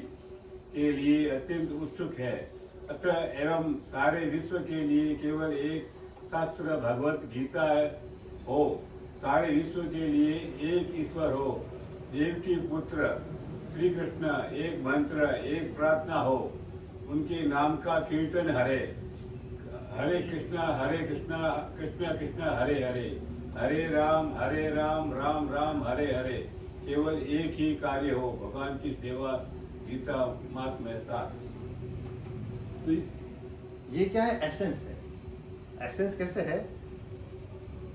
के लिए अत्यंत उत्सुक है। अतः एवं सारे विश्व के लिए केवल एक शास्त्र भगवत गीता हो, सारे विश्व के लिए एक ईश्वर हो, देवकी पुत्र श्री कृष्ण, एक मंत्र, एक प्रार्थना हो, उनके नाम का कीर्तन हरे हरे कृष्णा कृष्ण कृष्ण हरे हरे, हरे राम राम राम हरे हरे। केवल एक ही कार्य हो, भगवान की सेवा, गीता महात्म्य सार। तो ये क्या है, एसेंस है। एसेंस कैसे है?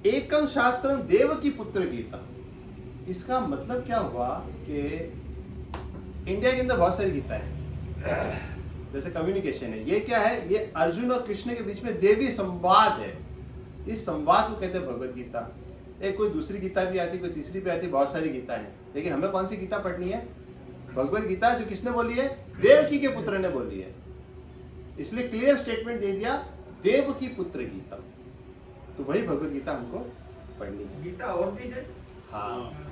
एकम शास्त्रम देवकी पुत्र गीता। इसका मतलब क्या हुआ कि इंडिया के अंदर बहुत सारी गीता है, जैसे कम्युनिकेशन है। ये क्या है? ये अर्जुन और कृष्ण के बीच में देवी संवाद है। इस संवाद को कहते हैं भगवत गीता। एक कोई दूसरी गीता भी आती, कोई तीसरी भी आती, बहुत सारी गीता है। लेकिन हमें कौन सी गीता पढ़नी है? भगवत गीता, जो किसने बोली है? देवकी के पुत्र ने बोली है। इसलिए क्लियर स्टेटमेंट दे दिया, देवकी पुत्र गीता। तो वही भगवत गीता हमको पढ़नी है। गीता और भी है? हाँ,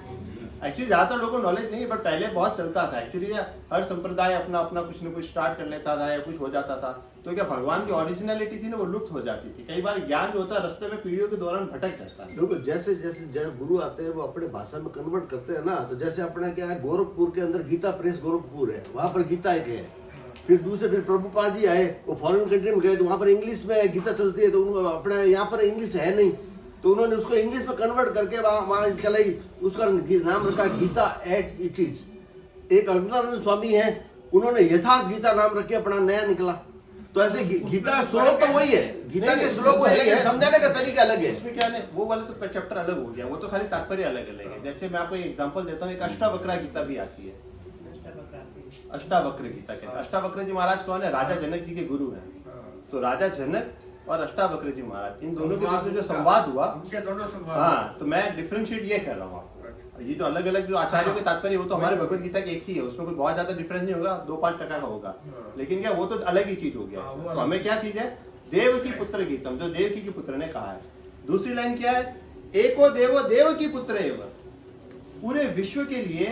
एक्चुअली ज़्यादातर लोगों को नॉलेज नहीं, बट पहले बहुत चलता था। एक्चुअली हर संप्रदाय अपना अपना कुछ न कुछ स्टार्ट कर लेता था या कुछ हो जाता था, तो क्या भगवान की ओरिजिनलिटी थी ना, वो लुप्त हो जाती थी। कई बार ज्ञान जो होता है रास्ते में पीढ़ियों के दौरान भटक जाता है। देखो जैसे जैसे जैसे गुरु आते हैं वो अपने भाषा में कन्वर्ट करते हैं ना, तो जैसे अपना क्या है, गोरखपुर के अंदर गीता प्रेस गोरखपुर है, वहाँ पर गीता एक है। फिर प्रभुपाद जी आए, वो फॉरेन कंट्री में गए तो वहाँ पर इंग्लिश में गीता चलती है, तो उनको अपने यहाँ पर इंग्लिश है नहीं, तो उन्होंने उसको इंग्लिश में कन्वर्ट करके वहाँ चलाई, उसका नाम रखा गीता एट इट इज। एक अद्वैतानंद स्वामी है, उन्होंने यथार्थ गीता नाम रख के अपना नया निकला। तो ऐसे गीता श्लोक तो वही है, गीता के श्लोक वही है, समझाने का तरीका अलग है। इसमें क्या है, वो वाला तो चैप्टर अलग हो गया, वो तो खाली तात्पर्य अलग अलग है। जैसे मैं आपको एक एग्जांपल देता हूँ, एक अष्टावक्र गीता भी आती है। अष्टावक्र गीता कहते हैं। अष्टावक्र जी महाराज कौन है? राजा जनक जी के गुरु हैं। तो राजा जनक और अष्टावक्र जी महाराज, इन दोनों के बीच में जो संवाद हुआ, हाँ, तो मैं डिफरेंशिएट ये कर रहा हूँ। ये जो अलग अलग जो आचार्यों के तात्पर्य, वो तो हमारे भगवत गीता के एक ही है, उसमें कोई बहुत ज्यादा डिफरेंस नहीं होगा, 2-5% का होगा। लेकिन क्या, वो तो अलग ही चीज हो गया। तो हमें क्या चीज है? देव की पुत्र गीतम, जो देवकी के पुत्र ने कहा है। दूसरी लाइन क्या है? एको देवो देवकी पुत्र एवं। पूरे विश्व के लिए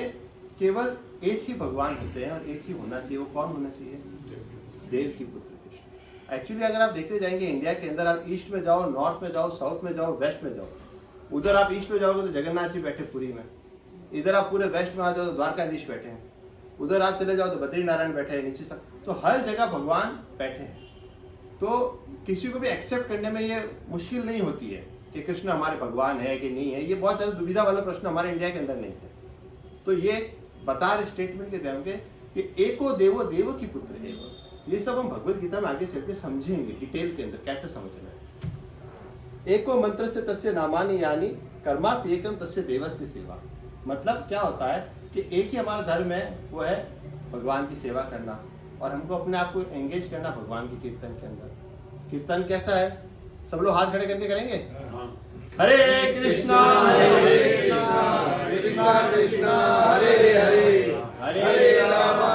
केवल एक ही भगवान होते हैं और एक ही होना चाहिए। वो कौन होना चाहिए? देव की पुत्र कृष्ण। एक्चुअली अगर आप देखते जाएंगे इंडिया के अंदर, आप ईस्ट में जाओ, नॉर्थ में जाओ, साउथ में जाओ, वेस्ट में जाओ। उधर आप ईस्ट में जाओगे तो जगन्नाथ जी बैठे पुरी में, इधर आप पूरे वेस्ट में आ जाओ तो द्वारकाधीश बैठे हैं, उधर आप चले जाओ तो बद्री नारायण बैठे हैं नीचे सब, तो हर जगह भगवान बैठे हैं। तो किसी को भी एक्सेप्ट करने में ये मुश्किल नहीं होती है कि कृष्ण हमारे भगवान है कि नहीं है। ये बहुत ज़्यादा दुविधा वाला प्रश्न हमारे इंडिया के अंदर नहीं है। तो ये बता रहे स्टेटमेंट के द्वारा कि एको देवो देव की पुत्र एवं। ये सब हम भगवत गीता में आगे चल के समझेंगे डिटेल के अंदर कैसे समझना है। एको मंत्र से तस्य नामानि यानी कर्माप्येकम तस्य देवस्य सेवा। मतलब क्या होता है कि एक ही हमारा धर्म है, वो है भगवान की सेवा करना, और हमको अपने आप को एंगेज करना भगवान के कीर्तन के अंदर। कीर्तन कैसा है? सब लोग हाथ खड़े करके करेंगे। हरे कृष्णा कृष्णा कृष्णा हरे हरे, हरे रामा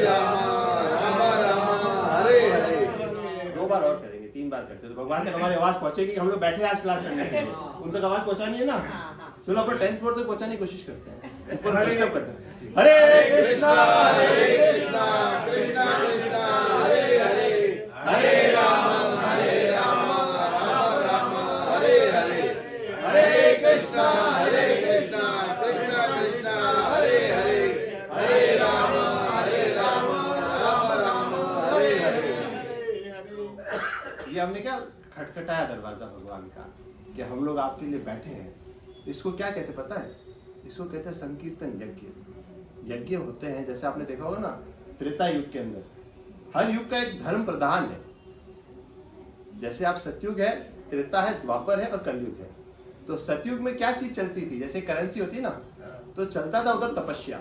राम राम हरे हरे। 2 बार और करेंगे, 3 बार करते तो भगवान तक हमारी आवाज पहुंचेगी कि हम लोग बैठे आज क्लास करने के लिए, उन तक आवाज पहुंचानी है ना। चलो अपन 10th फ्लोर तक पहुंचाने की कोशिश करते हैं, ऊपर डिस्टर्ब करते हैं। हरे कृष्णा कृष्णा कृष्णा हरे हरे, हरे राम राम राम हरे हरे, हरे कृष्णा कृष्णा कृष्णा हरे हरे, हरे राम राम राम हरे हरे। ये हमने क्या खटखटाया दरवाजा भगवान का कि हम लोग आपके लिए बैठे हैं। इसको क्या कहते पता है? इसको कहते हैं संकीर्तन यज्ञ। यज्ञ होते हैं, जैसे आपने देखा होगा ना त्रेता युग के अंदर, हर युग का एक धर्म प्रधान है। जैसे आप सतयुग है, त्रेता है, द्वापर है और कलयुग है। तो सतयुग में क्या चीज चलती थी? जैसे करेंसी होती ना, तो चलता था उधर तपस्या।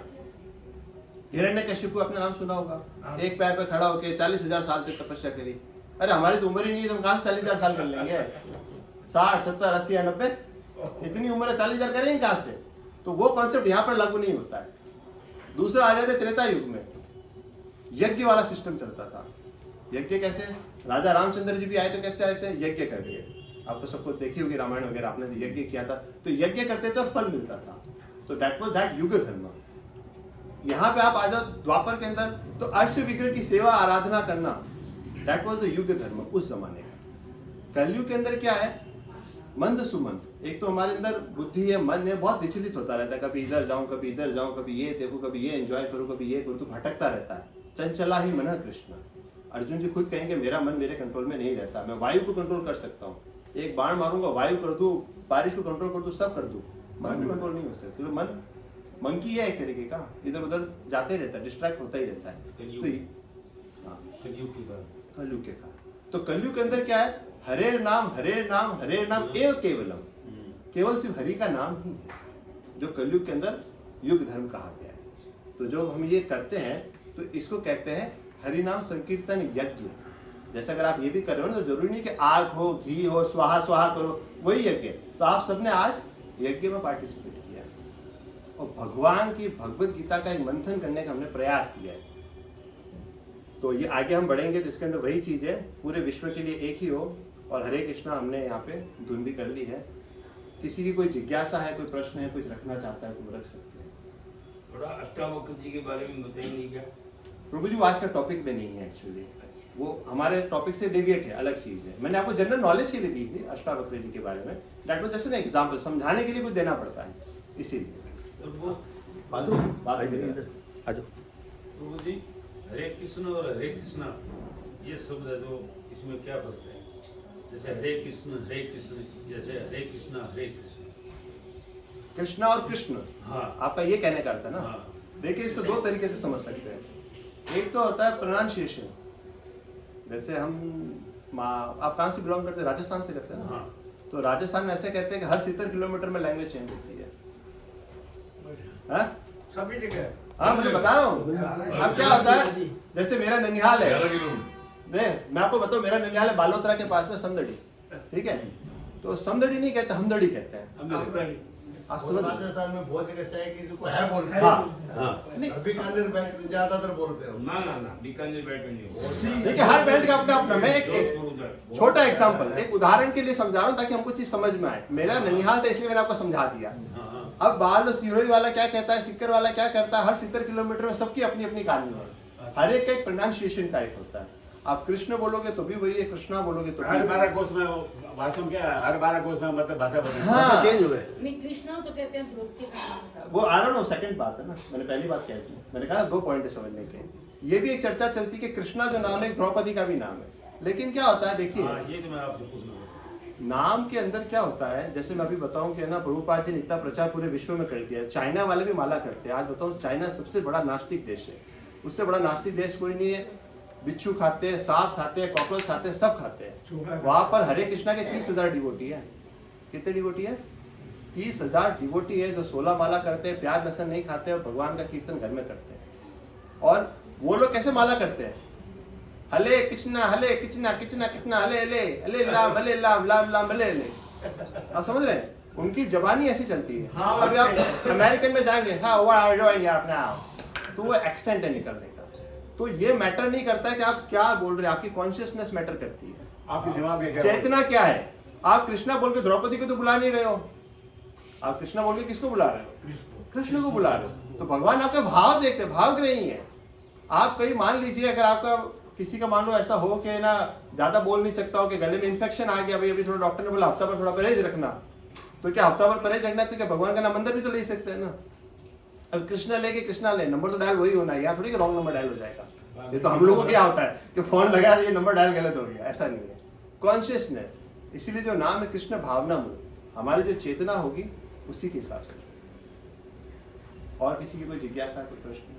हिरण्यकशिपु अपना नाम सुना होगा, एक पैर पे खड़ा होकर 40,000 साल तक तपस्या करी। अरे हमारी तो उम्र ही नहीं है, तो हम कहाँ से 40,000 साल कर लेंगे? 60, 70, 80 या 90, इतनी उम्र 40,000 करेंगे कहाँ से? तो वो कॉन्सेप्ट यहाँ पर लागू नहीं होता है। दूसरा आ जाते त्रेता युग में, यज्ञ वाला सिस्टम चलता था। यज्ञ कैसे? राजा रामचंद्र जी भी आए तो कैसे आए थे? यज्ञ करके। आपको सबको देखी होगी रामायण वगैरह, आपने तो यज्ञ किया था, तो यज्ञ करते तो फल मिलता था। तो दैट वाज दैट युग धर्म। यहाँ पे आप आ जाओ द्वापर के अंदर, तो अर्श विग्रह की सेवा आराधना करना, दैट वाज द युग धर्म उस जमाने का। कलयुग के अंदर क्या है? मंद सुमंद। एक तो हमारे अंदर बुद्धि है, मन है, बहुत विचलित होता रहता है। कभी इधर जाऊं, कभी इधर जाऊं, कभी ये देखूं, कभी ये एंजॉय करूं, कभी ये करूं, तो भटकता रहता है। चंचला ही मन कृष्ण। अर्जुन जी खुद कहेंगे मेरा मन मेरे कंट्रोल में नहीं रहता, मैं वायु को कंट्रोल कर सकता हूँ। एक बाण मारूंगा, वायु कर दूं, बारिश को कंट्रोल कर दूं, सब कर दूं, मन को कंट्रोल नहीं हो सकता। तो मन मंकी है एक तरीके का, इधर उधर जाते रहता है, डिस्ट्रैक्ट होता ही रहता है। तो कलयुग के कारण तो कलयुग के अंदर क्या है, हरे नाम एव केवलम, केवल सिर्फ हरि का नाम ही है जो कलयुग के अंदर युग धर्म कहा गया है। तो जो हम ये करते हैं तो इसको कहते हैं हरि नाम संकीर्तन यज्ञ। जैसे अगर आप ये भी कर रहे हो ना, तो जरूरी नहीं कि आग हो, घी हो, स्वाहा स्वाहा करो, वही यज्ञ। तो आप सबने आज यज्ञ में पार्टिसिपेट किया और भगवान की भगवत गीता का एक मंथन करने का हमने प्रयास किया है। तो ये आगे हम बढ़ेंगे तो इसके अंदर वही चीज है, पूरे विश्व के लिए एक ही हो। और हरे कृष्णा हमने यहाँ पे धुन भी कर ली है। किसी की कोई जिज्ञासा है, कोई प्रश्न है, कुछ रखना चाहता है तो वो रख सकते हैं। थोड़ा अष्टावक्र जी के बारे में बताएंगे क्या? प्रभु जी वो आज का टॉपिक में नहीं है एक्चुअली, वो हमारे टॉपिक से डेविएट है, अलग चीज है। मैंने आपको जनरल नॉलेज के लिए दी थी अष्टावक्र जी के बारे में, that was just an example, समझाने के लिए कुछ देना पड़ता है इसीलिए। प्रभु जी हरे कृष्ण और हरे कृष्णा ये शब्द है जो इसमें क्या फर्क है? जैसे हरे कृष्ण, जैसे हरे कृष्णा हरे कृष्ण, कृष्णा और कृष्ण, हाँ आपका ये कहने का अर्थ है ना। हाँ। देखिए इसको दो तरीके से समझ सकते हैं। एक तो होता है प्रोनाउंसिएशन, जैसे हम आप कहाँ से बिलोंग करते हैं? राजस्थान से करते हैं ना। हाँ। तो राजस्थान में ऐसे कहते हैं कि हर 70 किलोमीटर में लैंग्वेज चेंज होती है। हाँ? सभी जगह। हाँ मैं बता रहा हूँ। अब क्या होता है, जैसे मेरा ननिहाल है, मैं आपको बताऊं, मेरा ननिहाल है बालोतरा के पास में समदड़ी, ठीक है? तो समदड़ी नहीं कहते, हमदड़ी कहते हैं। आप समझ राजस्थान में बहुत जगह से है कि जिसको है बोलते हैं। हाँ। नहीं बीकानेर बेल्ट में ज्यादातर बोलते हैं। ना बीकानेर बेल्ट में नहीं। देखिए हर बेल्ट का अपना अपना, मैं एक छोटा एग्जांपल, एक उदाहरण के लिए समझा रहा हूँ ताकि हमको चीज समझ में आए। मेरा ननिहाल था इसलिए मैंने आपको समझा दिया। अब बाल सिरोही वाला क्या कहता है, सिक्कर वाला क्या करता है, हर 70 किलोमीटर में सबकी अपनी अपनी कहानी है। हर एक का एक प्रोनाउंसिएशन का एक होता है। आप कृष्ण बोलोगे तो भी वही है, कृष्णा बोलोगे तो हर 12 कोस में भाषण क्या है, हर 12 कोस में मतलब भाषा बदलती है। हाँ चेंज हुए। नहीं कृष्णा तो कहते हैं द्रौपदी का नाम था। वो आ रहा सेकंड बात है ना, मैंने पहली बात कह दी, मैंने कहा 2 पॉइंट समझने के। ये भी एक चर्चा चलती कि कृष्णा जो नाम है द्रौपदी का भी नाम है, लेकिन क्या होता है देखिए, ये तो मैं आपसे पूछना नाम के अंदर क्या होता है। जैसे मैं अभी बताऊं कि ना प्रभुपाद जी ने इतना प्रचार पूरे विश्व में कर दिया है, चाइना वाले भी माला करते हैं। आज बताऊं चाइना सबसे बड़ा नास्तिक देश है, उससे बड़ा नास्तिक देश कोई नहीं है। बिच्छू खाते हैं, सांप खाते हैं, कॉकरोच खाते हैं, सब खाते हैं। वहां पर हरे कृष्णा के 30,000 डिवोटी है। कितने डिवोटी है? 30,000 डिवोटी है जो 16 माला करते हैं, प्याज लहसुन नहीं खाते और भगवान का कीर्तन घर में करते हैं। और वो लोग कैसे माला करते हैं? हले कृष्णा हले कृष्णा कृष्णा कृष्णा हले हले हले लाम लाम हले हले। आप समझ रहे हैं? उनकी जबानी ऐसी चलती है। अभी आप अमेरिकन में जाएंगे, हाँ तो वो एक्सेंट है निकलने का। तो ये मैटर नहीं करता है कि आप क्या बोल रहे हैं, आपकी कॉन्शियसनेस मैटर करती है। आपके दिमाग में क्या चेतना क्या है? आप कृष्णा बोल के द्रौपदी को तो बुला नहीं रहे हो, आप कृष्णा बोल के किसको बुला रहे हो? कृष्ण को बुला रहे हो। तो भगवान आपके भाव देखते, भावग्राही है। आप कहीं मान लीजिए अगर आपका किसी का मान लो ऐसा हो कि ना ज्यादा बोल नहीं सकता हो कि गले में इन्फेक्शन आ गया, भाई अभी थोड़ा डॉक्टर ने बोला हफ्ता भर थोड़ा परहेज रखना, तो क्या हफ्ता भर परहेज रखना है तो क्या भगवान का नाम अंदर भी तो ले सकते हैं ना। अब कृष्णा लेके कृष्णा ले, नंबर तो डायल वही होना है, यहाँ थोड़ी रॉन्ग नंबर डायल हो जाएगा। ये तो हम लोगों को क्या होता है कि फोन लगाया तो ये नंबर डायल गलत हो गया, ऐसा नहीं है। कॉन्शियसनेस, इसीलिए जो नाम है कृष्ण भावना मूल, हमारी जो चेतना होगी उसी के हिसाब से। और किसी की कोई जिज्ञासा, कोई प्रश्न?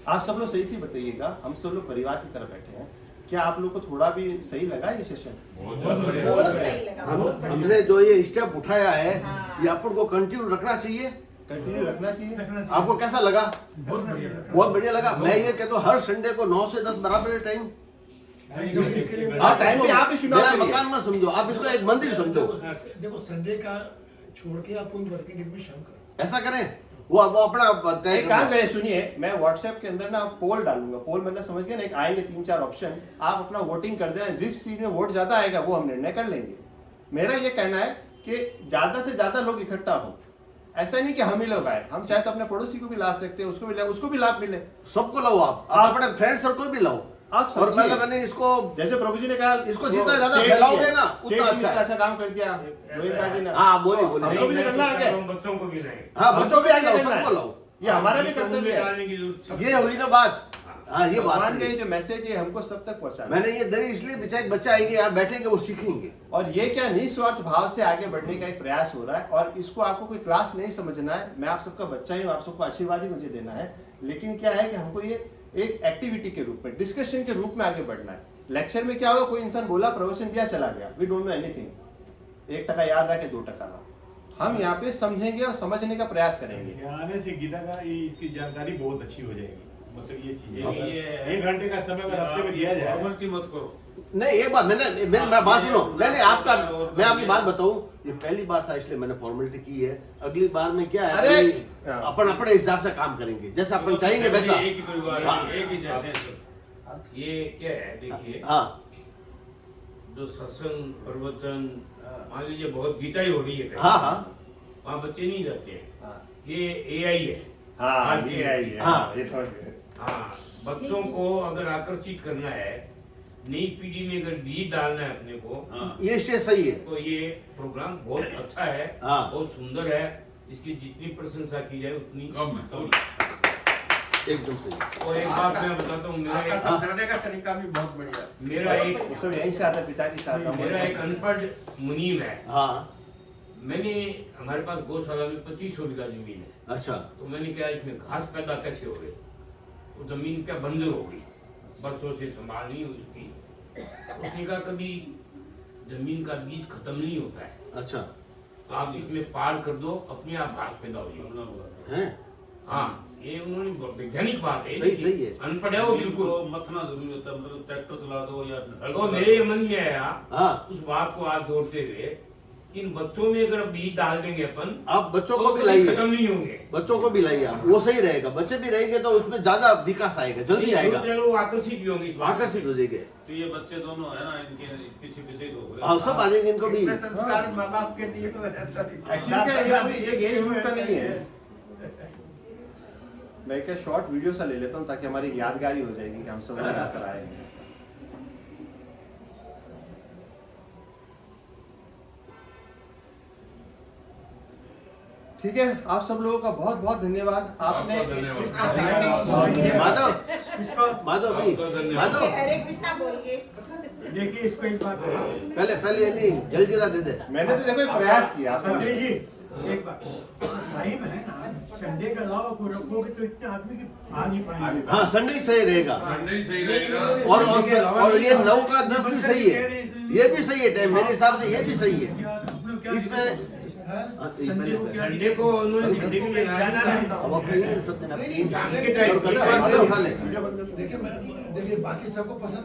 आप सब लोग सही से बताइएगा, हम सब लोग परिवार की तरह बैठे हैं, क्या आप लोग को थोड़ा भी सही लगा ये सेशन? हमने जो ये स्टेप उठाया है ये अपन को कंटिन्यू रखना चाहिए। कंटिन्यू रखना चाहिए। आपको कैसा लगा? बहुत बढ़िया लगा। मैं ये कहता हूँ हर संडे को 9 से 10 बराबर टाइम, आप टाइम पे आप ही चुनाव मेरा मकान मत समझो, आप इसको एक मंदिर समझो। देखो संडे का छोड़ के आप कोई वर्किंग डे में शाम करें, ऐसा करें। वो अपना एक काम करें, सुनिए, मैं व्हाट्सएप के अंदर ना पोल डालूंगा। पोल मतलब समझ गए ना, एक आएंगे 3-4 ऑप्शन, आप अपना वोटिंग कर देना। जिस चीज में वोट ज्यादा आएगा वो हम निर्णय कर लेंगे। मेरा ये कहना है कि ज्यादा से ज्यादा लोग इकट्ठा हो, ऐसा नहीं कि हम ही लोग आए, हम चाहे तो अपने पड़ोसी को भी ला सकते हैं, उसको भी लाभ मिले। सबको लाओ, आप अपने फ्रेंड सर्कल भी लाओ। आप और पहले मैंने इसको, जैसे प्रभु जी ने कहा, इसको जितना ज्यादा फैलाओगे ना उतना अच्छा काम कर दिया गोविंदा जी ने। हाँ बोलिए हमको भी करना है, बच्चों को भी लाए। हाँ बच्चों को भी आगे लाओ, सबको लाओ। ये हमारा भी कर्तव्य है। ये हुई ना बात। हाँ, ये बात भगवान है। का ये जो मैसेज है हमको सब तक पहुंचाना मैंने ये दरी इसलिए बिछाई, बच्चा आएंगे यहाँ बैठेंगे वो सीखेंगे। और ये क्या निस्वार्थ भाव से आगे बढ़ने का एक प्रयास हो रहा है और इसको आपको कोई क्लास नहीं समझना है। मैं आप सबका बच्चा ही हूँ, आप सबको आशीर्वाद ही मुझे देना है, लेकिन क्या है कि हमको ये एक एक्टिविटी के रूप में, डिस्कशन के रूप में आगे बढ़ना है। लेक्चर में क्या होगा, कोई इंसान बोला, प्रवचन दिया, चला गया, वी डोंट नो एनीथिंग, 1 टका याद रहा कि 2 टका रहा। हम यहाँ पे समझेंगे और समझने का प्रयास करेंगे। यहाँ आने से गीता का इसकी जानकारी बहुत अच्छी हो जाएगी। मतलब ये चीज ये 1 घंटे का समय अगर हफ्ते में दिया जाए, फॉर्मेलिटी मत करो। नहीं, एक बात मैं बात सुनो, नहीं आपका, मैं आपकी बात बताऊं, ये पहली बार था इसलिए मैंने फॉर्मेलिटी की है। अगली बार में क्या है, अरे! अपन अपने हिसाब से काम करेंगे, जैसा अपन चाहेंगे वैसा। एक ही परिवार हाँ। है, एक ही जैसे हैं सब। ये क्या है देखिए, हाँ जो सत्संग प्रवचन, मान लीजिए बहुत गीता ही हो रही है कहीं, हाँ हाँ वहाँ बच्चे नहीं रहते हैं, ये AI है। हाँ, आज की ये आई है, हाँ। ये समझ गए। हाँ, बच्चों को अगर आकर्षित करना है, नई पीढ़ी में अगर बीज डालना है अपने को, ये स्टेज सही है। तो ये प्रोग्राम बहुत अच्छा है, हाँ। बहुत सुंदर है। इसकी जितनी प्रशंसा की जाए उतनी कम है। थोड़ी। एकदम सही। और एक बात मैं बताता हूँ, मेरा आपका एक समझाने का तरीका भी बहुत बढ़िया है। मेरा एक वो सब यहीं से आता है, पिताजी से आता है। मेरा एक अनपढ़ मुनीम है। हाँ मैंने, हमारे पास गौशाला में 2500 बीघा जमीन है। अच्छा, तो मैंने कहा इसमें घास पैदा कैसे हो गई, तो जमीन क्या बंजर हो गई, बरसों से संभाल नहीं हुई उसकी। उसने कहा कभी जमीन का बीज खत्म नहीं होता है, अच्छा तो आप इसमें पार कर दो, अपने आप घास पैदा हो जाएगी। है। हाँ, ये उन्होंने वैज्ञानिक बात है, सही है। अनपढ़ है वो बिल्कुल। तो मथना जरूरी होता है, मतलब ट्रैक्टर चला दो या हल तो चला मेरे दो। मन में आया हाँ। उस बात को आज जोड़ते हुए, इन बच्चों में अगर बीज डाल देंगे अपन, आप बच्चों तो को भी कभी लाइए, खत्म नहीं होंगे। बच्चों को भी लाइए आप, वो सही रहेगा। बच्चे भी रहेंगे तो उसमें ज्यादा विकास आएगा, जल्दी आएगा, वो आकर्षित भी होंगे इस बात से। आकर्षित हो जाएंगे। तो ये बच्चे दोनों है ना, इनके पीछे पीछे ही तो हाँ, सब आ जाएंगे, इनको भी। इतने संस्कार माँ बाप के दिए तो रहता ही। एक्चुअली क्या ये कोई एक एज ग्रुप का नहीं है। मैं क्या शॉर्ट वीडियो सा ले लेता हूँ ताकि हमारी यादगारी हो जाएगी कि हम सब लोग यहाँ पर आए हैं। ठीक है, आप सब लोगों का बहुत बहुत धन्यवाद। आपने आपका धन्यवाद। माधव भी, आपका धन्यवाद। माधव हरे कृष्णा बोलिए। देखिए इसको एक बात पहले ये नहीं, जलजीरा दे दे। मैंने तो देखो एक प्रयास किया। आप संजय समझे? जी, एक बात, टाइम है ना, संडे के अलावा को रखोगे तो इतने आदमी की आ नहीं पाएंगे। हाँ, संडे ही सही रहेगा। संडे ही सही रहेगा। और ये 9 का 10 भी सही है, ये भी सही है टाइम, मेरे हिसाब से ये भी सही है। इसमें संडे को उन्होंने संडे के लिए जाना है। अब अपने सब दिन शाम के टाइम उठा ले। देखिए बाकी सबको पसंद